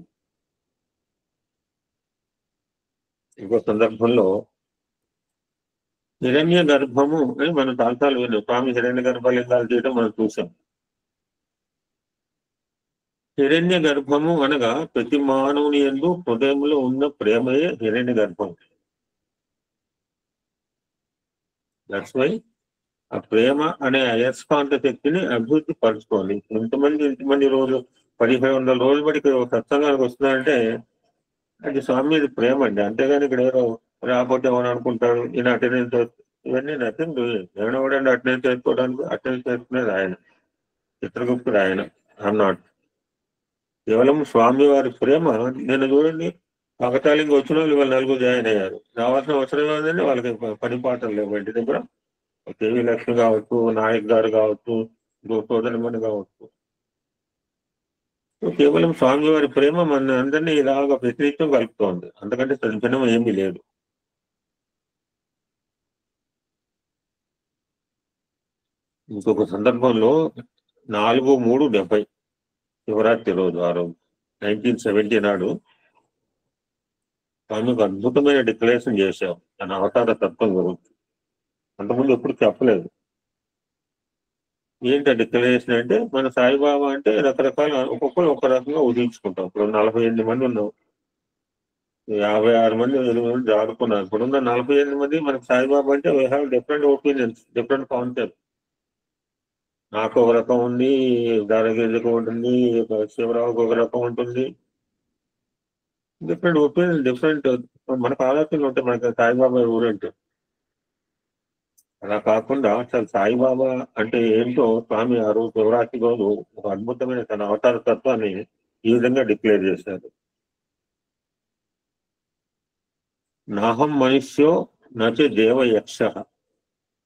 ఇంకో సందర్భంలో హిరణ్య గర్భము అని మనం చాలాసార్లు విన్నాం. స్వామి హిరణ్య గర్భలింగాలు చేయడం మనం చూసాం. హిరణ్య గర్భము అనగా ప్రతి మానవుని యందు హృదయంలో ఉన్న ప్రేమయే హిరణ్య గర్భం. దట్స్ వై ఆ ప్రేమ అనే అయస్కాంత శక్తిని అభివృద్ధి పరచుకోవాలి. ఇంతమంది రోజు 1500 రోజులు బట్టి ఇక్కడ సత్సంగానికి వస్తున్నారంటే అది స్వామి మీద ప్రేమ అండి. అంతేగాని ఇక్కడ ఎవరో రాకపోతే ఏమని అనుకుంటారు, ఈయన అటెండెన్స్ ఇవన్నీ నథింగ్ డూయింగ్. ఎవడెవడండి అటెండెన్స్ చేసుకోవడానికి? అటెండెన్స్ చేసుకునేది ఆయన, చిత్రగుప్తుడు ఆయన. I'm not. కేవలం స్వామి వారి ప్రేమ. నేను చూడండి, కాకతాళీకి వచ్చిన వాళ్ళు ఇవాళ 4 జాయిన్ అయ్యారు. రావాల్సిన అవసరం లేదండి, వాళ్ళకి పని పాటలు లేవు ఇంటి దగ్గర. కేవీ లక్ష్మి కావచ్చు, నాయక్ గారు కావచ్చు, సోదరిమణి కావచ్చు. కేవలం స్వామి వారి ప్రేమ మన అందరినీ ఇలాగ ప్రతినిత్యం కలుపుతోంది. అంతకంటే సంచలనం ఏమీ లేదు. ఇంకొక సందర్భంలో 4/3/70 శివరాత్రి రోజు, ఆ రోజు 1970 నాడు స్వామి ఒక అద్భుతమైన డిక్లరేషన్ చేశాం తన అవతార తత్వం గురించి. అంతకుముందు ఎప్పుడు చెప్పలేదు. ఏంటి డిక్లరేషన్ అంటే, మన సాయిబాబా అంటే రకరకాల, ఒక్కొక్కరు ఒక రకంగా ఊహించుకుంటాం. ఇప్పుడు 48 మంది ఉన్నాం, 56 మంది 8 మంది జాడుకున్నారు. ఇప్పుడున్న 48 మంది మనకు సాయిబాబా అంటే we have different opinions, different concept. నాకు ఒక రకం ఉంది, దారగిరికి ఉంటుంది, శివరావుకి ఒక రకం ఉంటుంది. డిఫరెంట్ ఒపీనియన్, డిఫరెంట్ మనకు ఆలోచనలు ఉంటాయి. మనకి సాయిబాబా ఊరంటే అలా కాకుండా అసలు సాయిబాబా అంటే ఏంటో స్వామి ఆ రోజు శివరాత్రి రోజు ఒక అద్భుతమైన తన అవతార తత్వాన్ని ఈ విధంగా డిక్లేర్ చేశారు. నాహం మనుష్యో నచ దేవయక్ష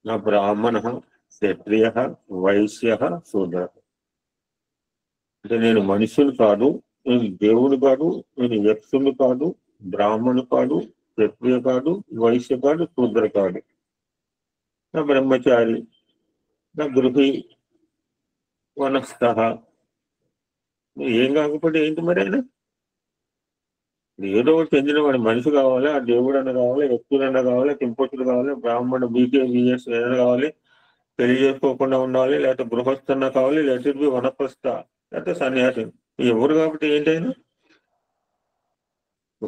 నా బ్రాహ్మణ క్షత్రియ వైశ్య శూద్ర. అంటే నేను మనుషులు కాదు, నేను దేవుడు కాదు, నేను యక్షులు కాదు, బ్రాహ్మణు కాదు, క్షత్రియ కాదు, వైశ్య కాదు, శూద్ర కాదు, నా బ్రహ్మచారి, నా గృహి, వనస్థ. ఏం కాకపోతే ఏంటి మరి ఆయన? ఏదో ఒకటి చెందినవాడు. మనిషి కావాలి, ఆ దేవుడు అన్న కావాలి, వ్యక్తులన్నా కావాలి, కింపొచ్చులు కావాలి, బ్రాహ్మణ బీకే బిఎస్ ఏదైనా కావాలి, పెళ్లి చేసుకోకుండా ఉండాలి, లేకపోతే గృహస్థన్న కావాలి, లేకపోతే వనప్రస్థ, లేకపోతే సన్యాసి. ఎవరు కాబట్టి ఏంటైనా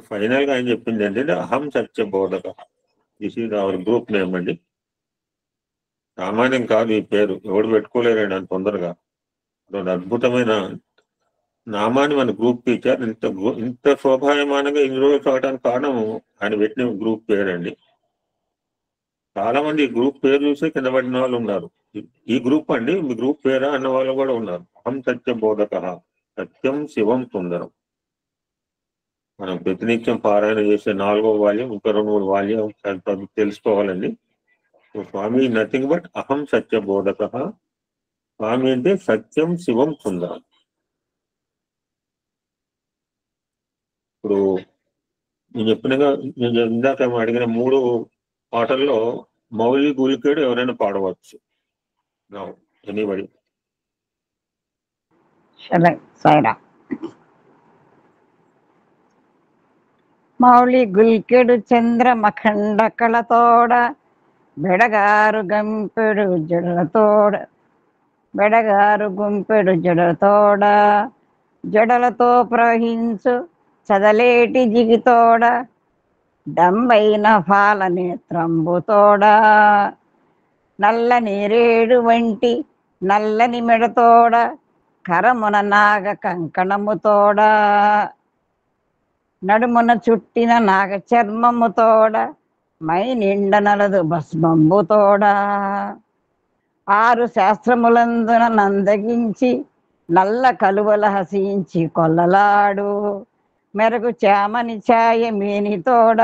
ఫైనల్ గా ఆయన చెప్పింది ఏంటంటే అహం సత్య బోధక. This is our group name అండి. సామాన్యం కాదు ఈ పేరు, ఎవడు పెట్టుకోలేరండి అంత తొందరగా. అదొక అద్భుతమైన నామాన్ని మన గ్రూప్ టీచర్ ఇంత శోభాయమానంగా ఇన్ని రోజులు చదవడానికి కారణం ఆయన పెట్టిన గ్రూప్ పేరండి. చాలా మంది ఈ గ్రూప్ పేరు చూసి కింద పడిన వాళ్ళు ఉన్నారు. ఈ గ్రూప్ అండి, మీ గ్రూప్ పేరా అన్న వాళ్ళు కూడా ఉన్నారు. అహం సత్య బోధక, సత్యం శివం సుందరం. మనం ప్రతినిత్యం పారాయణ చేసే 4వ వాల్యం, ఇంకా 2-3 వాల్యం తెలుసుకోవాలండి. స్వామి నథింగ్ బట్ అహం సత్య బోధక. స్వామి అంటే సత్యం శివం సుందరం. ఇప్పుడు నేను చెప్పినగా, నేను ఇందాక అడిగిన 3 పాటల్లో మౌలి గులికేడు ఎవరైనా పాడవచ్చు. ఎనీబడి. సాయిరా మౌళి గుల్కెడు చంద్రమఖండ కళతోడ బెడగారు గంపెడు జడలతోడ, బెడగారు గుంపెడు జడలతోడ, జడలతో ప్రవహించు చదలేటి జిగితోడ, డంబైన ఫాల నేత్రంబుతోడ, నల్ల నేరేడు వంటి నల్లని మెడతోడ, కరమున నాగ కంకణముతోడ, నడుమున చుట్టిన నాగ చర్మముతోడ, మై నిండ నలదు భస్మంబుతోడ, 6 శాస్త్రములందున నందగించి నల్ల కలువల హసించి కొల్లలాడు, మెరుగు చామని ఛాయ మేనితోడ,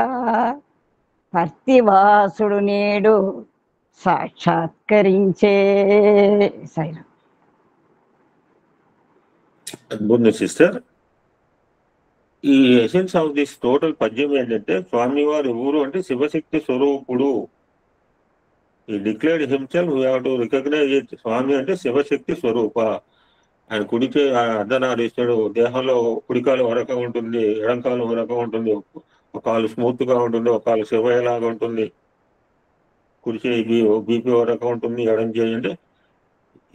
పర్తివాసుడు నేడు సాక్షాత్కరించే. అద్భుతం సిస్టర్. ఈ ఎసెన్స్ ఆఫ్ దిస్ టోటల్ పద్యం ఏంటంటే, స్వామివారు ఎవరు అంటే శివశక్తి స్వరూపుడు. He declared himself we have to recognize it. Swami అంటే శివశక్తి స్వరూప. ఆయన కుడికి అర్ధనారీశ్వరుడు, దేహంలో కుడికాలు వరక ఉంటుంది, ఎడంకాలు వరక ఉంటుంది, ఒక కాలు స్మూత్ గా ఉంటుంది, ఒక కాలు శివయ్యలాగా ఉంటుంది, కుడి చేయి బీపీ వరక ఉంటుంది, ఎడం చేయి అంటే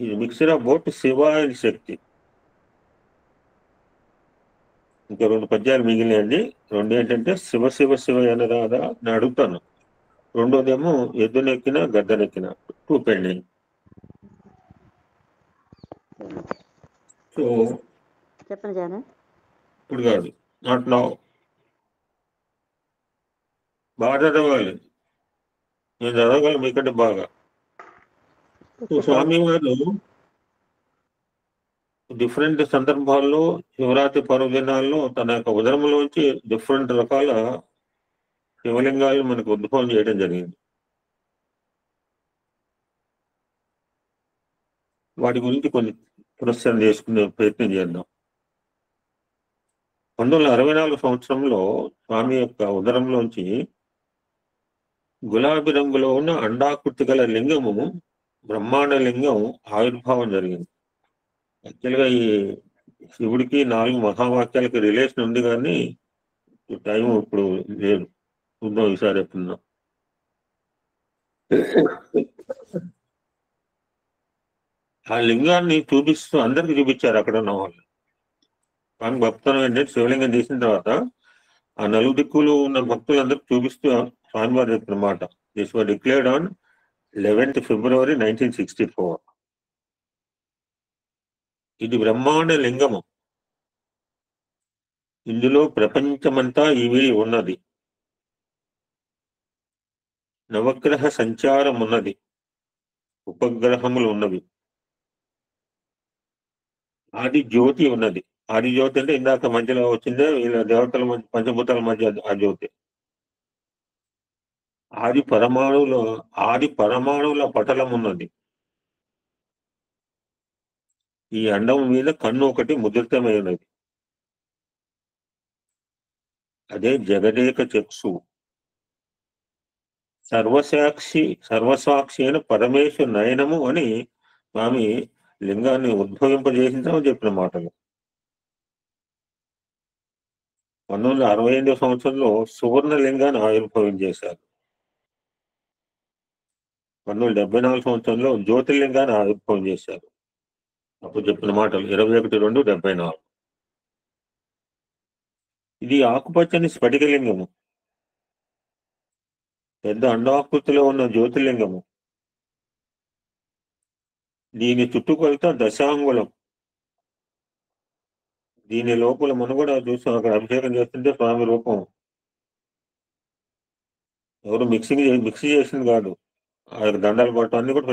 ఈ mixer of both Shiva and Shakti. ఇంకా 2 పద్యాలు మిగిలినాయండి. 2 ఏంటంటే శివ శివ శివ అనరాదా నేను అడుగుతాను. రెండోదేమో ఎద్దునెక్కిన గద్దెనెక్కిన. 2 పెండింగ్. సో చెప్పండి జాను. ఇప్పుడు కాదు, నాట్ నౌ. బాగా చదవాలి, నేను చదవగలను మీకంటే బాగా. సో స్వామి వారు డిఫరెంట్ సందర్భాల్లో శివరాత్రి పర్వదినాల్లో తన యొక్క ఉదరంలోంచి డిఫరెంట్ రకాల శివలింగాలు మనకు ఉద్భవం చేయడం జరిగింది. వాటి గురించి కొన్ని పునశ్చరణ చేసుకునే ప్రయత్నం చేద్దాం. 1964 సంవత్సరంలో స్వామి యొక్క ఉదరంలోంచి గులాబీ రంగులో ఉన్న అండాకృతి గల లింగము, బ్రహ్మాండ లింగం ఆవిర్భావం జరిగింది. యాక్చువల్గా ఈ శివుడికి 4 మహావాక్యాలకి రిలేషన్ ఉంది, కానీ టైం ఇప్పుడు లేదు. చూద్దాం ఈసారి ఎప్పుడున్నా. ఆ లింగాన్ని చూపిస్తూ అందరికి చూపించారు అక్కడ ఉన్న వాళ్ళు. కానీ భక్తులు ఏంటంటే శివలింగం తీసిన తర్వాత ఆ 4 దిక్కులు ఉన్న భక్తులందరికీ చూపిస్తూ స్వామివారు చెప్పిన మాట. This were declared on 11th February 1964. ఇది బ్రహ్మాండ లింగము, ఇందులో ప్రపంచమంతా ఇవి ఉన్నది, నవగ్రహ సంచారం ఉన్నది, ఉపగ్రహములు ఉన్నవి, ఆది జ్యోతి ఉన్నది. ఆది జ్యోతి అంటే ఇందాక మధ్యలో వచ్చిందే వీళ్ళ దేవతల మధ్య, పంచభూతాల మధ్య ఆ జ్యోతి. ఆది పరమాణువుల పటలం ఉన్నది. ఈ అండం మీద కన్ను ఒకటి ముద్రితమై ఉన్నది, అదే జగదేక చక్షు. సర్వసాక్షి అయిన పరమేశ్వర నయనము అని స్వామి లింగాన్ని ఉద్భవింపజేసిందని చెప్పిన మాటలు. 1968 సంవత్సరంలో సువర్ణ లింగాన్ని ఆవిర్భావం చేశారు. 1974 సంవత్సరంలో జ్యోతిర్లింగాన్ని ఆవిర్భావం చేశారు. అప్పుడు చెప్పిన మాటలు 21/2/74. ఇది ఆకుపచ్చని స్ఫటికలింగము, పెద్ద అండాకృతిలో ఉన్న జ్యోతిర్లింగము. దీని చుట్టుకొలత దశాంగుళం. దీని లోపల మనం కూడా చూస్తాం, అక్కడ అభిషేకం చేస్తుంటే స్వామి రూపం ఎవరు మిక్స్ చేసింది కాదు. ఆ యొక్క దండాలు పట్టడం అన్ని కూడా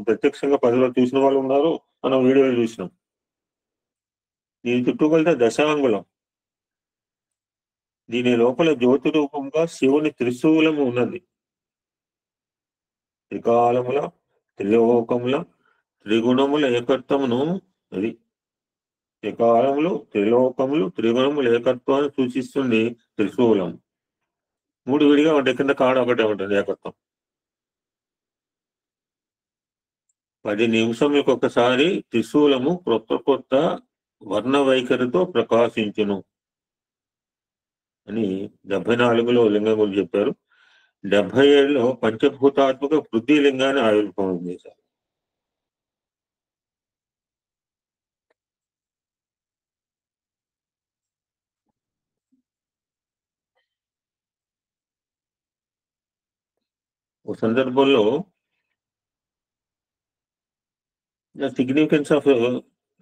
ప్రత్యక్షంగా 10 చూసిన వాళ్ళు ఉన్నారు, మనం వీడియోలు చూసినాం. దీని చుట్టుకొలత దశాంగుళం. దీని లోపల జ్యోతి రూపంగా శివుని త్రిశూలము ఉన్నది. త్రికాలముల, త్రిలోకముల, త్రిగుణముల ఏకత్వమును, అది త్రికాలములు, త్రిలోకములు, త్రిగుణముల ఏకత్వాన్ని సూచిస్తుంది త్రిశూలం. 3 విడిగా ఉంటాయి, కింద కాడ ఒకటే ఉంటుంది ఏకత్వం. 10 నిమిషములకు ఒకసారి త్రిశూలము కొత్త వర్ణ వైఖరితో ప్రకాశించును అని 74లో లింగం గురించి చెప్పారు. 77లో పంచభూతాత్మక పృథ్వీ లింగాన్ని ఆవిర్భావం చేశారు. ఒక సందర్భంలో the significance of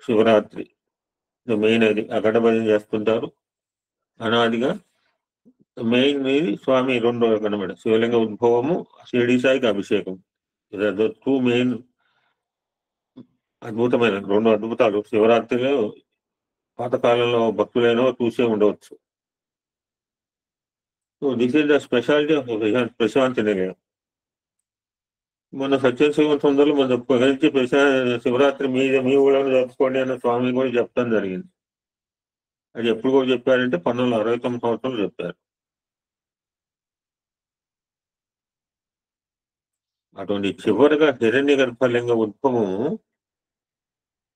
Shivaratri main అది అఖండ భజన చేస్తుంటారు అనాదిగా. మెయిన్ మీది స్వామి 2 రోజులు అనమాట. శివలింగ ఉద్భవము, షిరిడి సాయికి అభిషేకం. 2 మెయిన్ అద్భుతమైన 2 అద్భుతాలు శివరాత్రిలో పాతకాలంలో భక్తులైన చూసే ఉండవచ్చు. So this is the speciality of Prashanti Nilayam. మన సత్యశివ తొందరలో మనం చెప్పుకోగలిగి శివరాత్రి మీ ఊళ్ళో జరుపుకోండి అన్న స్వామి కూడా చెప్తాను జరిగింది. అది ఎప్పుడు కూడా చెప్పారంటే 1969 సంవత్సరంలో చెప్పారు. అటువంటి చివరిగా హిరణ్య గర్భలింగ ఉద్భవం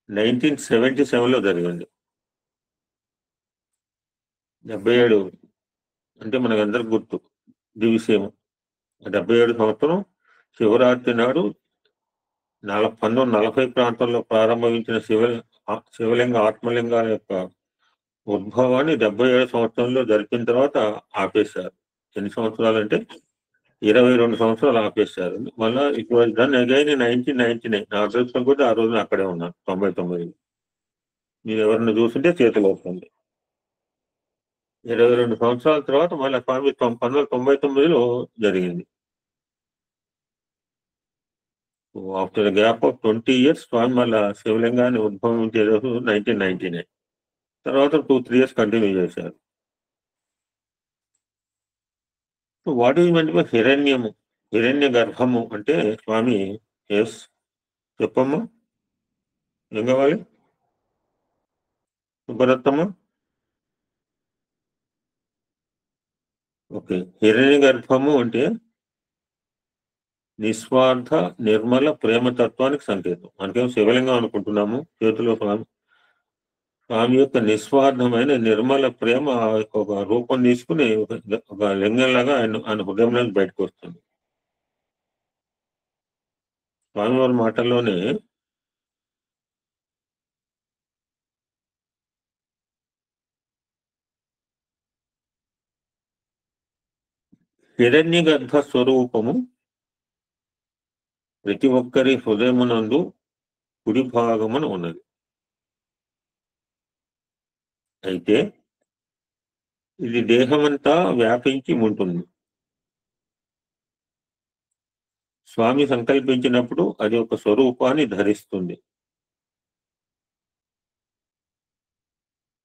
1977లో జరిగింది. 77 అంటే మనకందరికి గుర్తు దివిసేము. 77 సంవత్సరం శివరాత్రి నాడు 1940 ప్రాంతంలో ప్రారంభించిన శివలింగ ఆత్మలింగాల యొక్క ఉద్భవాన్ని 77 సంవత్సరంలో జరిపిన తర్వాత ఆపేశారు. ఎన్ని సంవత్సరాలు అంటే 22 సంవత్సరాలు ఆపేశారు. మళ్ళీ it was done again in 1999. నా అదృష్టం కూడా ఆ రోజున అక్కడే ఉన్నాను. 99 మీరు ఎవరిని చూస్తుంటే చేతులు వస్తుంది. 22 సంవత్సరాల తర్వాత మళ్ళీ స్వామి 1999లో జరిగింది. ఆఫ్టర్ గ్యాప్ ఆఫ్ 20 years స్వామి మళ్ళీ శివలింగాన్ని ఉద్భవించే రోజు 1999. తర్వాత 2-3 years కంటిన్యూ చేశారు. వాట్ ఈజ్ మెంట్ బై హిరణ్యము, హిరణ్య గర్భము అంటే స్వామి ఎస్ చెప్పమ్మా, ఏం కావాలి సుబ్బరత్తమ్మ? ఓకే, హిరణ్య గర్భము అంటే నిస్వార్థ నిర్మల ప్రేమతత్వానికి సంకేతం. మనకేమో శివలింగం అనుకుంటున్నాము, చేతిలో స్వామి యొక్క నిస్వార్థమైన నిర్మల ప్రేమ ఒక రూపం తీసుకుని ఒక లింగంలాగా ఆయన హృదయంలోకి బయటకు వస్తుంది. స్వామివారి మాటల్లోనే హిరణ్య గర్భ స్వరూపము ప్రతి ఒక్కరి హృదయమునందు కుడి భాగమున ఉన్నది. అయితే ఇది దేహమంతా వ్యాపించి ఉంటుంది. స్వామి సంకల్పించినప్పుడు అది ఒక స్వరూపాన్ని ధరిస్తుంది.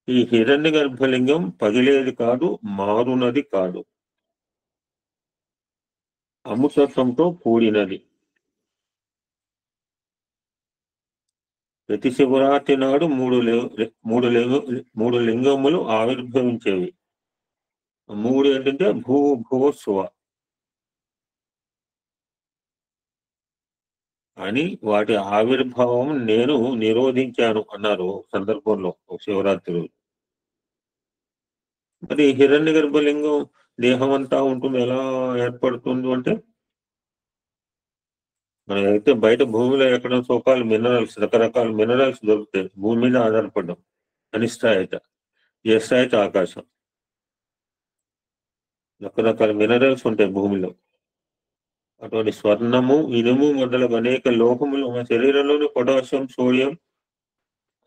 ఈ హిరణ్య గర్భలింగం పగిలేది కాదు, మారునది కాదు, అమృతత్వంతో కూడినది. ప్రతి శివరాత్రి నాడు మూడు లింగములు ఆవిర్భవించేవి. 3 ఏంటంటే భూ భువ స్వ అని వాటి ఆవిర్భావం నేను నిరోధించాను అన్నారు సందర్భంలో శివరాత్రి రోజు. మరి హిరణ్య గర్భలింగం దేహం అంతా ఉంటుంది, ఎలా ఏర్పడుతుంది అంటే మనమైతే బయట భూమిలో ఎక్కడ సోకాలు మినరల్స్, రకరకాల మినరల్స్ దొరుకుతాయి. భూమి మీద ఆధారపడ్డాం. అనిష్టాయత, ఎస్టాయత ఆకాశం, రకరకాల మినరల్స్ ఉంటాయి భూమిలో. అటువంటి స్వర్ణము, ఇనుము మొదలగు అనేక లోహములు మన శరీరంలోని పొటాషియం, సోడియం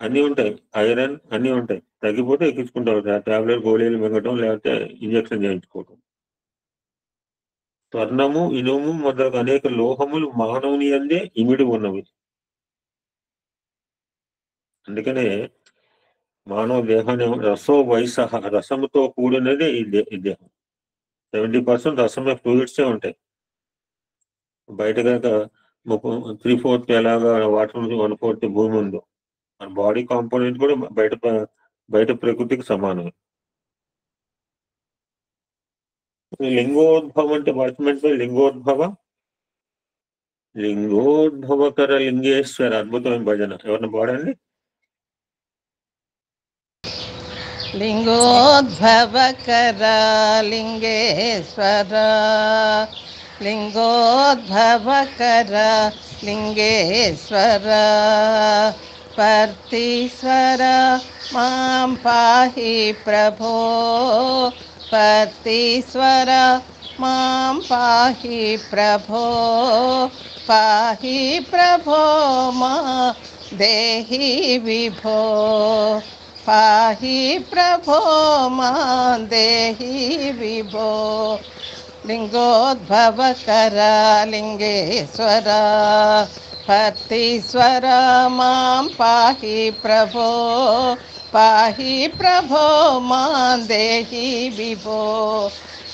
అన్నీ ఉంటాయి, ఐరన్ అన్నీ ఉంటాయి. తగ్గిపోతే ఎక్కించుకుంటాం, టాబ్లెట్ గోళీలు మింగటం లేకపోతే ఇంజక్షన్ చేయించుకోవటం. స్వర్ణము, ఇనుము మొదలగు అనేక లోహములు మానవుని అందే ఇమిడి ఉన్నవి. అందుకనే మానవ దేహాన్ని రసో వయసహ, రసముతో కూడినది ఈ దేహం. 70% రసమే, ఫ్లూయిడ్సే ఉంటాయి. బయట కనుక 3/4 ఎలాగా వాటర్ నుంచి 1/4 భూమి ఉందో, మన బాడీ కాంపోనెంట్ కూడా బయట ప్రకృతికి సమానం. లింగోద్భవం అంటే వాచ్మెంట్ లింగోద్భవ, లింగోద్భవకర లింగేశ్వర, అద్భుతమైన భజన. ఎవరిని పాడండి? లింగోద్భవకర లింగేశ్వర, లింగోద్భవకర లింగేశ్వర, పర్తీశ్వర మాం పాహి ప్రభో, పర్తీశ్వర మాం పాహి ప్రభో, పాహి ప్రభో మా దేహి విభో, పాహి ప్రభో మా దేహి విభో. లింగోద్భవకర లింగేశ్వర, పర్తీశ్వర మాం పాహి ప్రభో, పాహి ప్రభో మా దేహి విభో,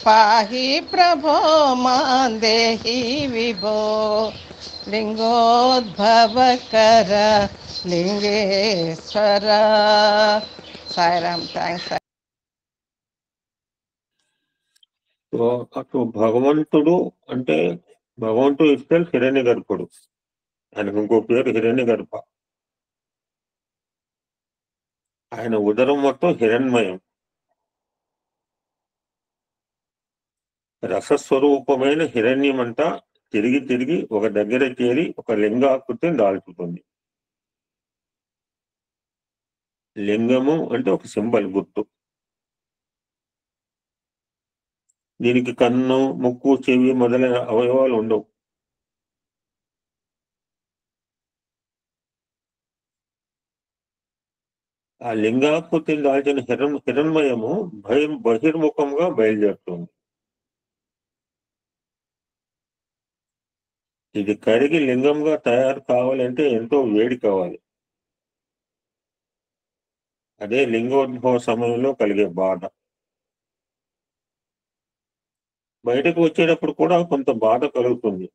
పాహి ప్రభో మా దేహి విభో. లింగోద్భవకర లింగేశ్వర, సాయిరామ్, థ్యాంక్స్. సో అటు భగవంతుడు అంటే భగవంతుడు ఇస్తే హిరణ్య గర్భుడు, ఆయనకు ఇంకో పేరు హిరణ్య గర్భ. ఆయన ఉదరం మొత్తం హిరణ్మయం, రసస్వరూపమైన హిరణ్యం అంతా తిరిగి తిరిగి ఒక దగ్గర చేరి ఒక లింగాకృతిని దాల్చుతుంది. లింగము అంటే ఒక సింబల్, గుర్తు. దీనికి కన్ను, ముక్కు, చెవి మొదలైన అవయవాలు ఉండవు. ఆ లింగాకృతిని దాల్చిన హిరణ్మయము బహిర్ముఖంగా బయలుదేరుతుంది. ఇది కరిగి లింగంగా తయారు కావాలంటే ఎంతో వేడి కావాలి. అదే లింగోద్భవ సమయంలో కలిగే బాధ. బయటకు వచ్చేటప్పుడు కూడా కొంత బాధ కలుగుతుంది,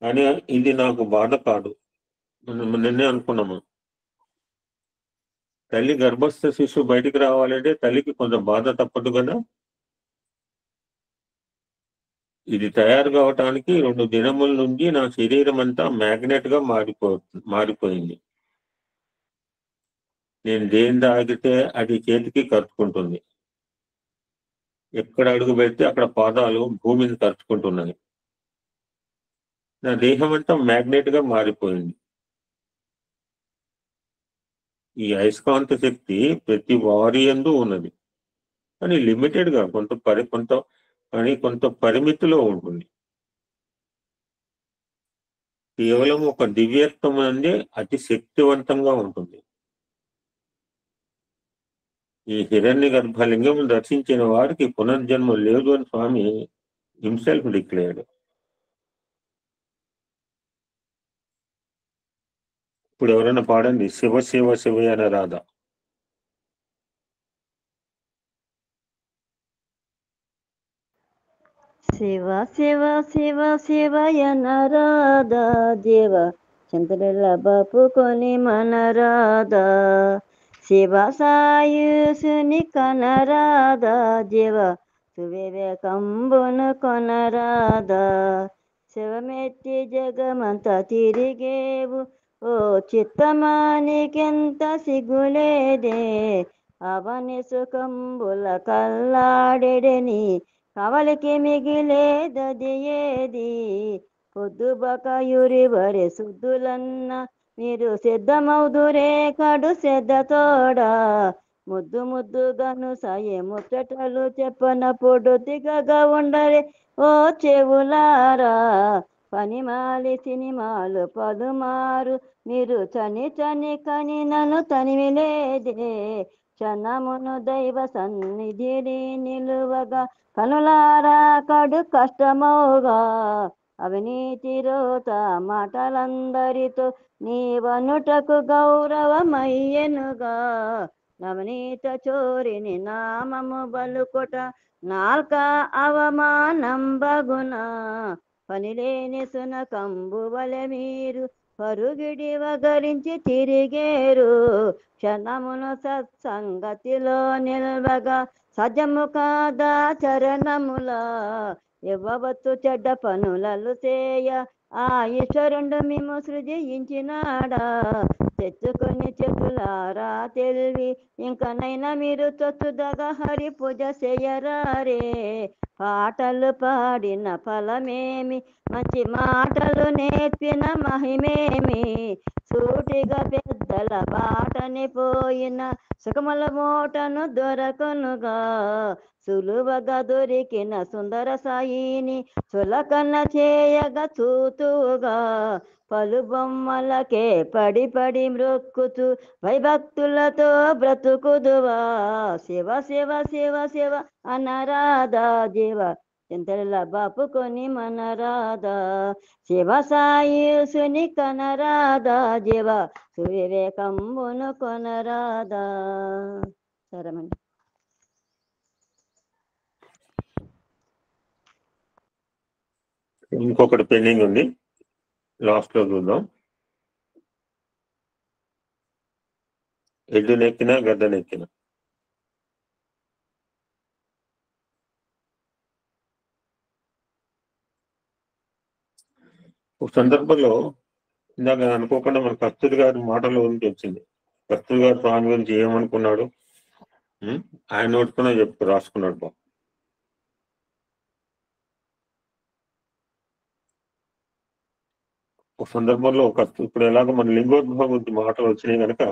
కానీ ఇది నాకు బాధ కాదు. నిన్నే అనుకున్నాము, తల్లి గర్భస్థ శిశువు బయటికి రావాలంటే తల్లికి కొంత బాధ తప్పదు కదా. ఇది తయారు కావటానికి 2 దినముల నుంచి నా శరీరం అంతా మ్యాగ్నెట్ గా మారిపోయింది. నేను దేని తాగితే అది చేతికి కరుచుకుంటుంది, ఎక్కడ అడుగు పెడితే అక్కడ పాదాలు భూమిని కరుచుకుంటున్నాయి. నా దేహం అంతా మ్యాగ్నెట్ గా మారిపోయింది. ఈ అయస్కాంత శక్తి ప్రతి వారి యందు ఉన్నది, కానీ లిమిటెడ్ గా కొంత పరిమితిలో ఉంటుంది. కేవలం ఒక దివ్యత్వం అందే అతి శక్తివంతంగా ఉంటుంది. ఈ హిరణ్య గర్భలింగం దర్శించిన వారికి పునర్జన్మ లేదు అని స్వామి హిమ్సెల్ఫ్ డిక్లేర్డ్. ఇప్పుడు ఎవరైనా పాడండి, శివ శివ శివ అన రాధ. శివ శివ శివ శివయ నరాధా దేవ చింతల బాపుకొని మనరాధా శివ సాయుసుని కనరాధా దేవ సువివేకంబును కొనరాధా శివమెత్తి జగమంత తిరిగేవు ఓ చిత్తమానికెంత సిగులేదే అవని సుఖంబుల కల్లాడెడని కవలికి మిగిలేదది ఏది పొద్దుబకయురి వరే శుద్ధులన్న మీరు సిద్ధమౌదురే కడు సిద్ధతోడా ముద్దు ముద్దుగాను సాయే ముచ్చటలు చెప్పనప్పుడు దిగగా ఉండరే ఓ చెవులారా పనిమాలి సినిమాలు పలుమారు మీరు చని చని కని నన్ను తనివిలేదే క్షణమును దైవ సన్నిధిని నిలువగా కనులారా కడు కష్టమౌగా అవినీతి రోత మాటలందరితో నీవనుటకు గౌరవమయ్యనుగా నవనీత చోరిని నామము బలుకొట నాల్క అవమానం బగునా పనిలేని సునకంబు వలె మీరు పరుగిడి వగరించి తిరిగేరు క్షణమును సత్సంగతిలో నిల్వగా సజము కాదా చరణములా ఇవ్వవచ్చు చెడ్డ పనులలు చేయ ఆ ఈశ్వరుండు మిమ్ము సృజించినాడా తెచ్చుకొని చెట్టులారా తెలివి ఇంకనైనా మీరు చొచ్చుదగా హరి పూజ చేయరారే పాటలు పాడిన ఫలమేమి మంచి మాటలు నేర్పిన మహిమేమి సూటిగా పెద్దల బాటని పోయిన సుఖముల మూటను దొరకనుగా సులువగా దొరికిన సుందర సాయిని చులకన చేయగా చూతుగా పలు బొమ్మలకే పడి పడి మ్రొక్కుతూ భయభక్తులతో బ్రతుకుదువా శివ శివ శివ శివ అనరాధా జీవ చింతల బాపుకొని మనరాధా శివ సాయుసుని కనరాధా జీవ సువివేకంబును కొనరాధా. సరేమండి. ఇంకొకటి పెండింగ్ ఉంది, లాస్ట్ లో చూద్దాం. ఎడ్డునెక్కినా గద్దనెక్కిన. ఒక సందర్భంలో ఇందాక అనుకోకుండా మన కస్తూరి గారి మాటల గురించి వచ్చింది. కస్తూరి గారు స్వామి గురించి ఏమనుకున్నాడు, ఆయన నోటుకున్నా రాసుకున్నాడు బాబు. ఒక సందర్భంలో ఇప్పుడు ఎలాగో మన లింగోద్భవం గురించి మాటలు వచ్చినాయి కనుక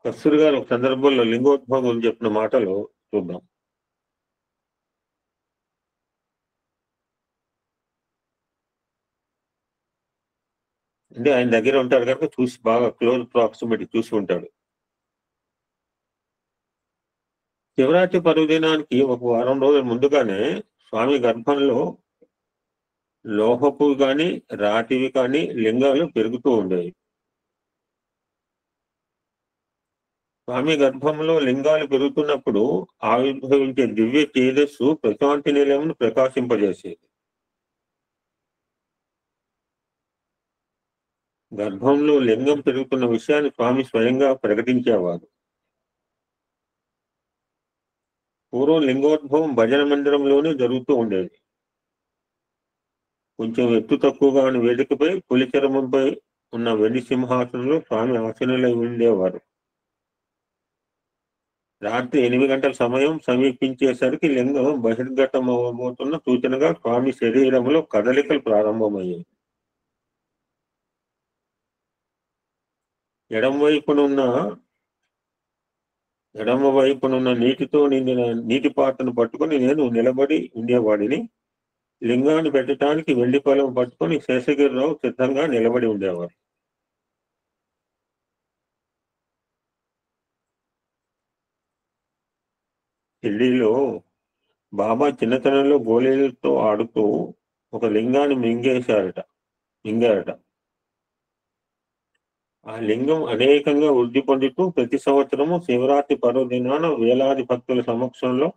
కస్తూరి గారు ఒక సందర్భంలో లింగోద్భవం గురించి చెప్పిన మాటలు చూద్దాం. అంటే ఆయన దగ్గర ఉంటాడు కనుక చూసి బాగా క్లోజ్ ప్రాక్సిమిటీ చూసి ఉంటాడు. శివరాత్రి పర్వదినానికి ఒక వారం రోజుల ముందుగానే స్వామి గర్భంలో లోహపు కానీ రాతివి కానీ లింగాలు పెరుగుతూ ఉండేవి. స్వామి గర్భంలో లింగాలు పెరుగుతున్నప్పుడు ఆవిర్భవించే దివ్య తేజస్సు ప్రశాంతి నిలయమును ప్రకాశింపజేసేది. గర్భంలో లింగం పెరుగుతున్న విషయాన్ని స్వామి స్వయంగా ప్రకటించేవారు. పూర్వం లింగోద్భవం భజన మందిరంలోనే జరుగుతూ ఉండేది. కొంచెం ఎత్తు తక్కువగా ఉన్న వేదికపై పులి చర్మంపై ఉన్న వెండి సింహాసనంలో స్వామి ఆసనులై ఉండేవారు. రాత్రి 8 గంటల సమయం సమీపించేసరికి లింగం బహిర్గతం అవ్వబోతున్న సూచనగా స్వామి శరీరంలో కదలికలు ప్రారంభమయ్యాయి. ఎడమ వైపునున్న నీటితో నిండిన నీటి పాత్రను పట్టుకుని నేను నిలబడి ఉండేవాడిని. లింగాన్ని పెట్టడానికి వెండి పొలం పట్టుకుని శేషగిరిరావు సిద్ధంగా నిలబడి ఉండేవారు. ఢిల్లీలో బాబా చిన్నతనంలో గోళీలతో ఆడుతూ ఒక లింగాన్ని మింగారట. ఆ లింగం అనేకంగా వృద్ధి పొందుతూ ప్రతి సంవత్సరము శివరాత్రి పర్వదినాన వేలాది భక్తుల సమక్షంలో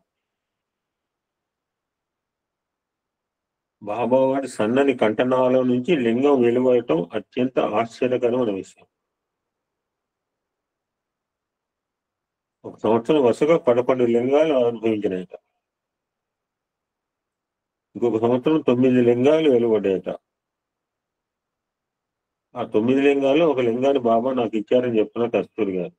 బాబావారి సన్నని కంఠనాల నుంచి లింగం వెలువడటం అత్యంత ఆశ్చర్యకరమైన విషయం. ఒక సంవత్సరం వరుసగా 11 లింగాలు ఆవిర్భవించినాయట. ఇంకొక సంవత్సరం 9 లింగాలు వెలువడ్డాయట. ఆ 9 లింగాలు ఒక లింగాన్ని బాబా నాకు ఇచ్చారని చెప్తున్న కస్తూరి గారు.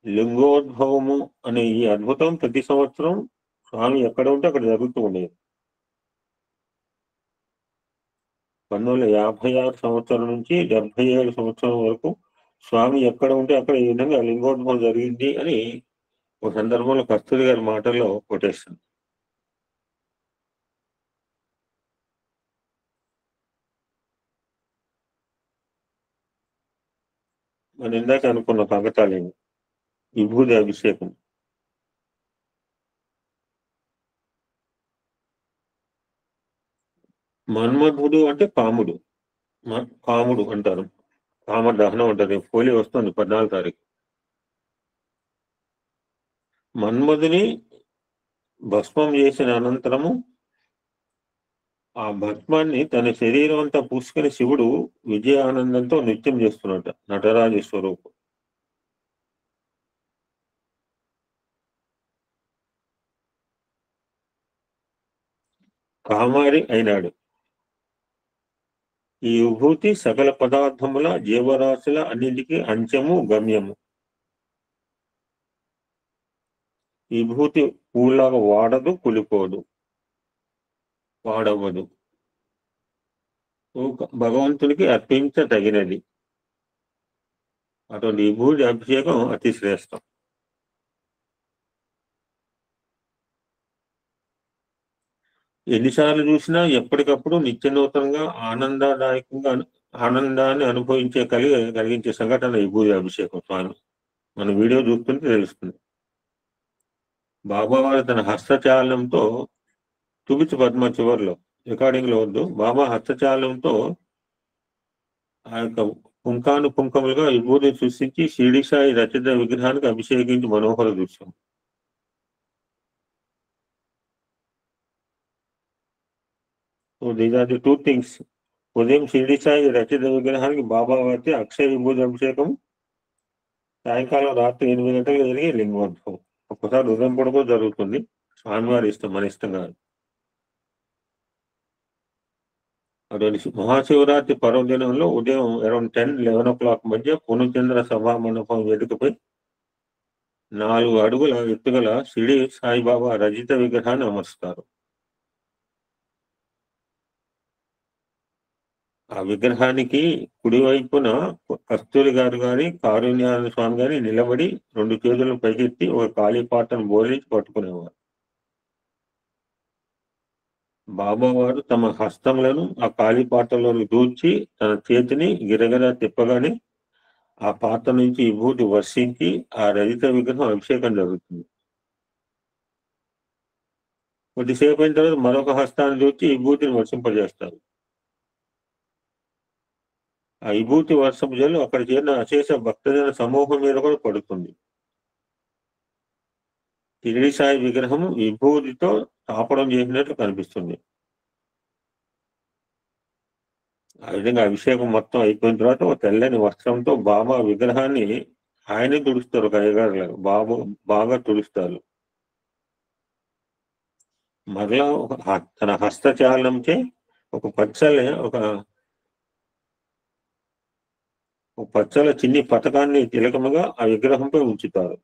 లింగోద్భవము అనే ఈ అద్భుతం ప్రతి సంవత్సరం స్వామి ఎక్కడ ఉంటే అక్కడ జరుగుతూ ఉండేది. 1956 సంవత్సరం నుంచి 77 సంవత్సరం వరకు స్వామి ఎక్కడ ఉంటే అక్కడ ఈ విధంగా లింగోద్భవం జరిగింది అని ఒక సందర్భంలో కస్తూరి గారి మాటల్లో కొట్టేస్తుంది. మనం ఇందాక అనుకున్న కాకతాళీయం విభూది అభిషేకం. మన్మధుడు అంటే కాముడు అంటారు. కామ దహనం అంటారు. హోలీ వస్తుంది 14 తారీఖు. మన్మధుని భస్మం చేసిన అనంతరము ఆ భస్మాన్ని తన శరీరం అంతా పూసుకుని శివుడు విజయ ఆనందంతో నృత్యం చేస్తున్నట్ట. నటరాజు స్వరూపం. కామారి అయినాడు. ఈ విభూతి సకల పదార్థముల జీవరాశుల అన్నింటికీ అంచము గమ్యము. ఈ విభూతి పూలాగా వాడదు, కులిపోదు, వాడవదు. భగవంతునికి అర్పించదగినది. అటువంటి విభూతి అభిషేకం అతి శ్రేష్టం. ఎన్నిసార్లు చూసినా ఎప్పటికప్పుడు నిత్య నూతనంగా ఆనందాన్ని కలిగించే సంఘటన విభూతి అభిషేకం. స్వామి మన వీడియో చూస్తుంటే తెలుస్తుంది. బాబావారు తన హస్తచాలనంతో చూపించు పద్మ చివరిలో రికార్డింగ్ లో వద్దు. బాబా హస్తచాలనంతో ఆ యొక్క పుంకానుపుంకములుగా విభూతి సృష్టించి షిరిడి సాయి రచిత విగ్రహానికి అభిషేకించి మనోహర దృశ్యం. So these are the two things ఉదయం షిరిడి సాయి రచిత విగ్రహానికి బాబా వారి అక్షయ విభూతి అభిషేకం, సాయంకాలం రాత్రి 8 గంటలకు జరిగే లింగోత్సవం. ఒక్కసారి ఉదయం పూట కూడా జరుగుతుంది. స్వామివారి ఇష్టం, మన ఇష్టం కాదు. అటువంటి మహాశివరాత్రి పర్వదినంలో ఉదయం అరౌండ్ 10-11 o'clock మధ్య పూర్ణచంద్ర సభా మండపం వేదికపై 4 అడుగుల ఎత్తుగల షిరిడి సాయిబాబా రజిత విగ్రహాన్ని అమరుస్తారు. ఆ విగ్రహానికి కుడివైపున కస్తూరి గారు గాని కారుణ్యానంద స్వామి గారి నిలబడి 2 చేతులను పైకెత్తి ఒక కాళీపాటను బోధించి పట్టుకునేవారు. బాబా వారు తమ హస్తములను ఆ కాళీపాటలో దూర్చి తన చేతిని గిరగిర తిప్పగానే ఆ పాత్ర నుంచి విభూతి వర్షించి ఆ రజిత విగ్రహం అభిషేకం జరుగుతుంది. కొద్దిసేపు అయిన తర్వాత మరొక హస్తాన్ని దూర్చి విభూతిని వర్షింపజేస్తారు. ఆ విభూతి వర్షపు జల్లు అక్కడ చేరిన అశేష భక్తజన సమూహం మీద కూడా పడుతుంది. షిరిడి సాయి విగ్రహం విభూతితో తాపడం చేసినట్లు కనిపిస్తుంది. ఆ విధంగా అభిషేకం మొత్తం అయిపోయిన తర్వాత ఒక తెల్లని వస్త్రంతో బాబా విగ్రహాన్ని ఆయనే తుడుస్తారు. ఒక అయ్యగారు బాబు బాగా తుడుస్తారు. మరలా తన హస్తచాలనంచే ఒక పచ్చల చిన్ని పథకాన్ని తిలకముగా ఆ విగ్రహంపై ఉంచుతారు.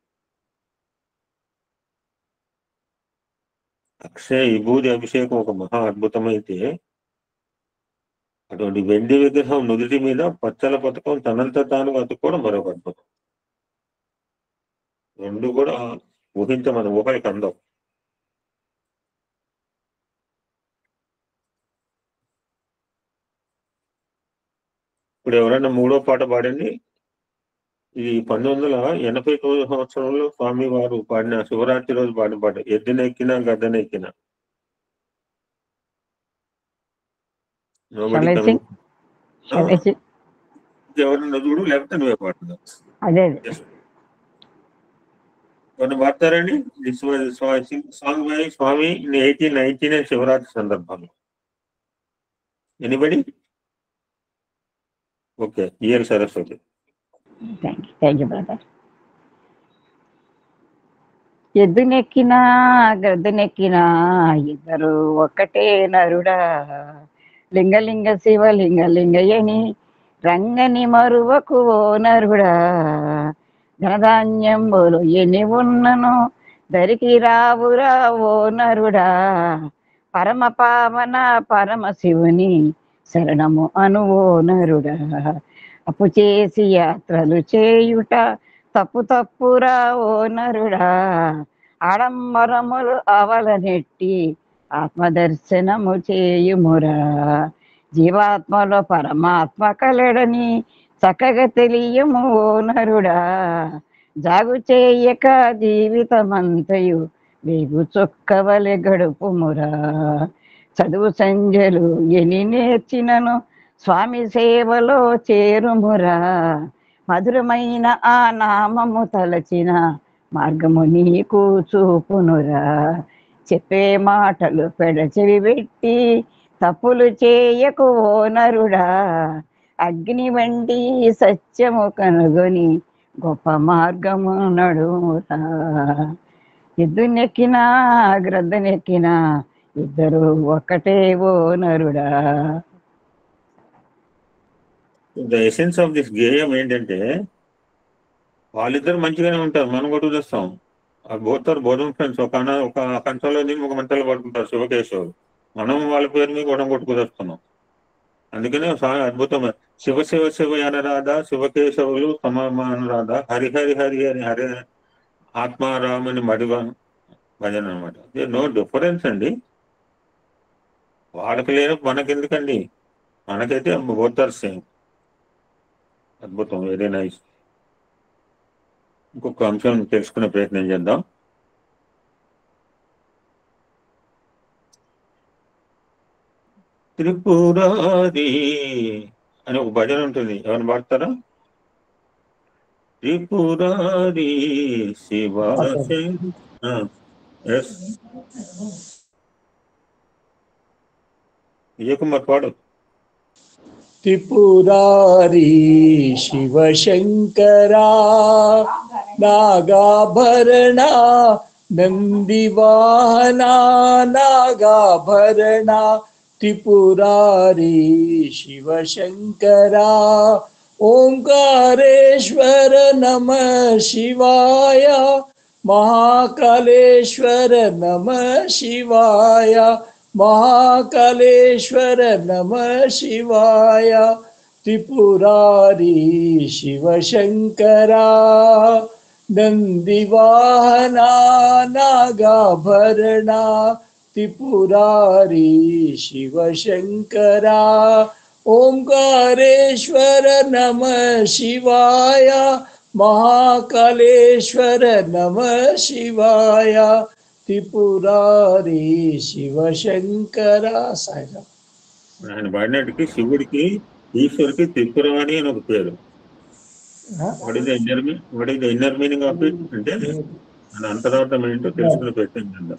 అక్షయ విభూతి అభిషేకం ఒక మహా అద్భుతమైతే, అటువంటి వెండి విగ్రహం నుదుటి మీద పచ్చల పథకం తనంత తాను అతుక్కోవడం మరొక అద్భుతం. 2 కూడా మన ఊహలకు అందం. ఇప్పుడు ఎవరైనా 3వ పాట పాడండి. ఇది 1989 సంవత్సరంలో స్వామి వారు పాడిన శివరాత్రి రోజు పాడిన పాట. ఎద్దునెక్కినా గద్దెనెక్కినా. ఎవరన్నా చూడు, లేకపోతే నువ్వే పాడుతున్నావు. ఎవరు పాడతారండి? సాంగ్ బై స్వామి 1899 శివరాత్రి సందర్భంలో. Anybody? Okay, E L Saraswati. Thank you brother. ఎద్దునెక్కినా గద్దెనెక్కినా ఇద్దరు ఒక్కటే నరుడా, లింగలింగ శివలింగ లింగయ్యని రంగని మరువకు ఓ నరుడా, ధనధాన్యంబులు ఎన్ని ఉన్నను దరికి రావురా ఓ నరుడా, పరమ పావన పరమశివుని శరణము అను ఓ నరుడా, అప్పు చేసి యాత్రలు చేయుట తప్పురా ఓ నరుడా, ఆడంబరములు అవలనెట్టి ఆత్మదర్శనము చేయుమురా, జీవాత్మలో పరమాత్మ కలడని చక్కగా తెలియము ఓ నరుడా, జాగు చేయక జీవితమంతయు వేగు చొక్కవలె గడుపుమురా, చదువు సంజలు ఎని నేర్చినను స్వామి సేవలో చేరుమురా, మధురమైన ఆ నామము తలచిన మార్గము నీకు చూపునురా, చెప్పే మాటలు పెడచెవి పెట్టి తప్పులు చేయకు ఓ నరుడా, అగ్ని వంటి సత్యము కనుగొని గొప్ప మార్గము నడుమురా, ఎద్దునెక్కినా గ్రద్దనెక్కినా ఇద్దరు ఒక్కటే ఓ నరుడా. ద ఎసెన్స్ ఆఫ్ దిస్ గేయం ఏంటంటే, వాళ్ళిద్దరు మంచిగానే ఉంటారు, మనం కొట్టు చూస్తాం. బోతారు బోధం ఫ్రెండ్స్. ఒక కంచంలో దిగి ఒక మంటలో పడుకుంటారు శివకేశవులు. మనం వాళ్ళ పేరు మీద గొడవ కొట్టుకుదేస్తున్నాం. అందుకనే అద్భుతమైన శివ శివ శివ అనరాధ, శివకేశవులు సమానరాధ, హరిహరి హరి హరి హరి ఆత్మారాముని మడివ భజన అనమాట. నో డిఫరెన్స్ అండి. వాళ్ళకి లేరు మనకెందుకండి, మనకైతే బోతారు సేమ్. అద్భుతం, వెరీ నైస్. ఇంకొక అంశం తెలుసుకునే ప్రయత్నం చేద్దాం. త్రిపురారి అని ఒక భజన ఉంటుంది, ఎవరిని పాడతారా? త్రిపురారి శివ విజయ్ కుమార్ పాడు. త్రిపురారి శివశంకరా నాగాభరణ నందివాహన నాగాభరణ త్రిపురారి శివశంకరా ఓంకారేశ్వర నమ శివాయ महाकालेश्वर नमः शिवाय महाकालेश्वर नमः शिवाय त्रिपुरारी शिवशंकरा नंदिवाहना नागाभरणा त्रिपुरारी शिवशंकरा ओंकारेश्वर नमः शिवाय महाकालेश्वर नमः शिवाय त्रिपुरारी शिवशंकर साईराम. ఆయన పాడినట్టుకి శివుడికి ఈశ్వరుడికి త్రిపురారి అని ఒక పేరు. What is the inner meaning of it అంటే మన అంతరార్థం ఏంటో తెలుసుకుని పెట్టింది.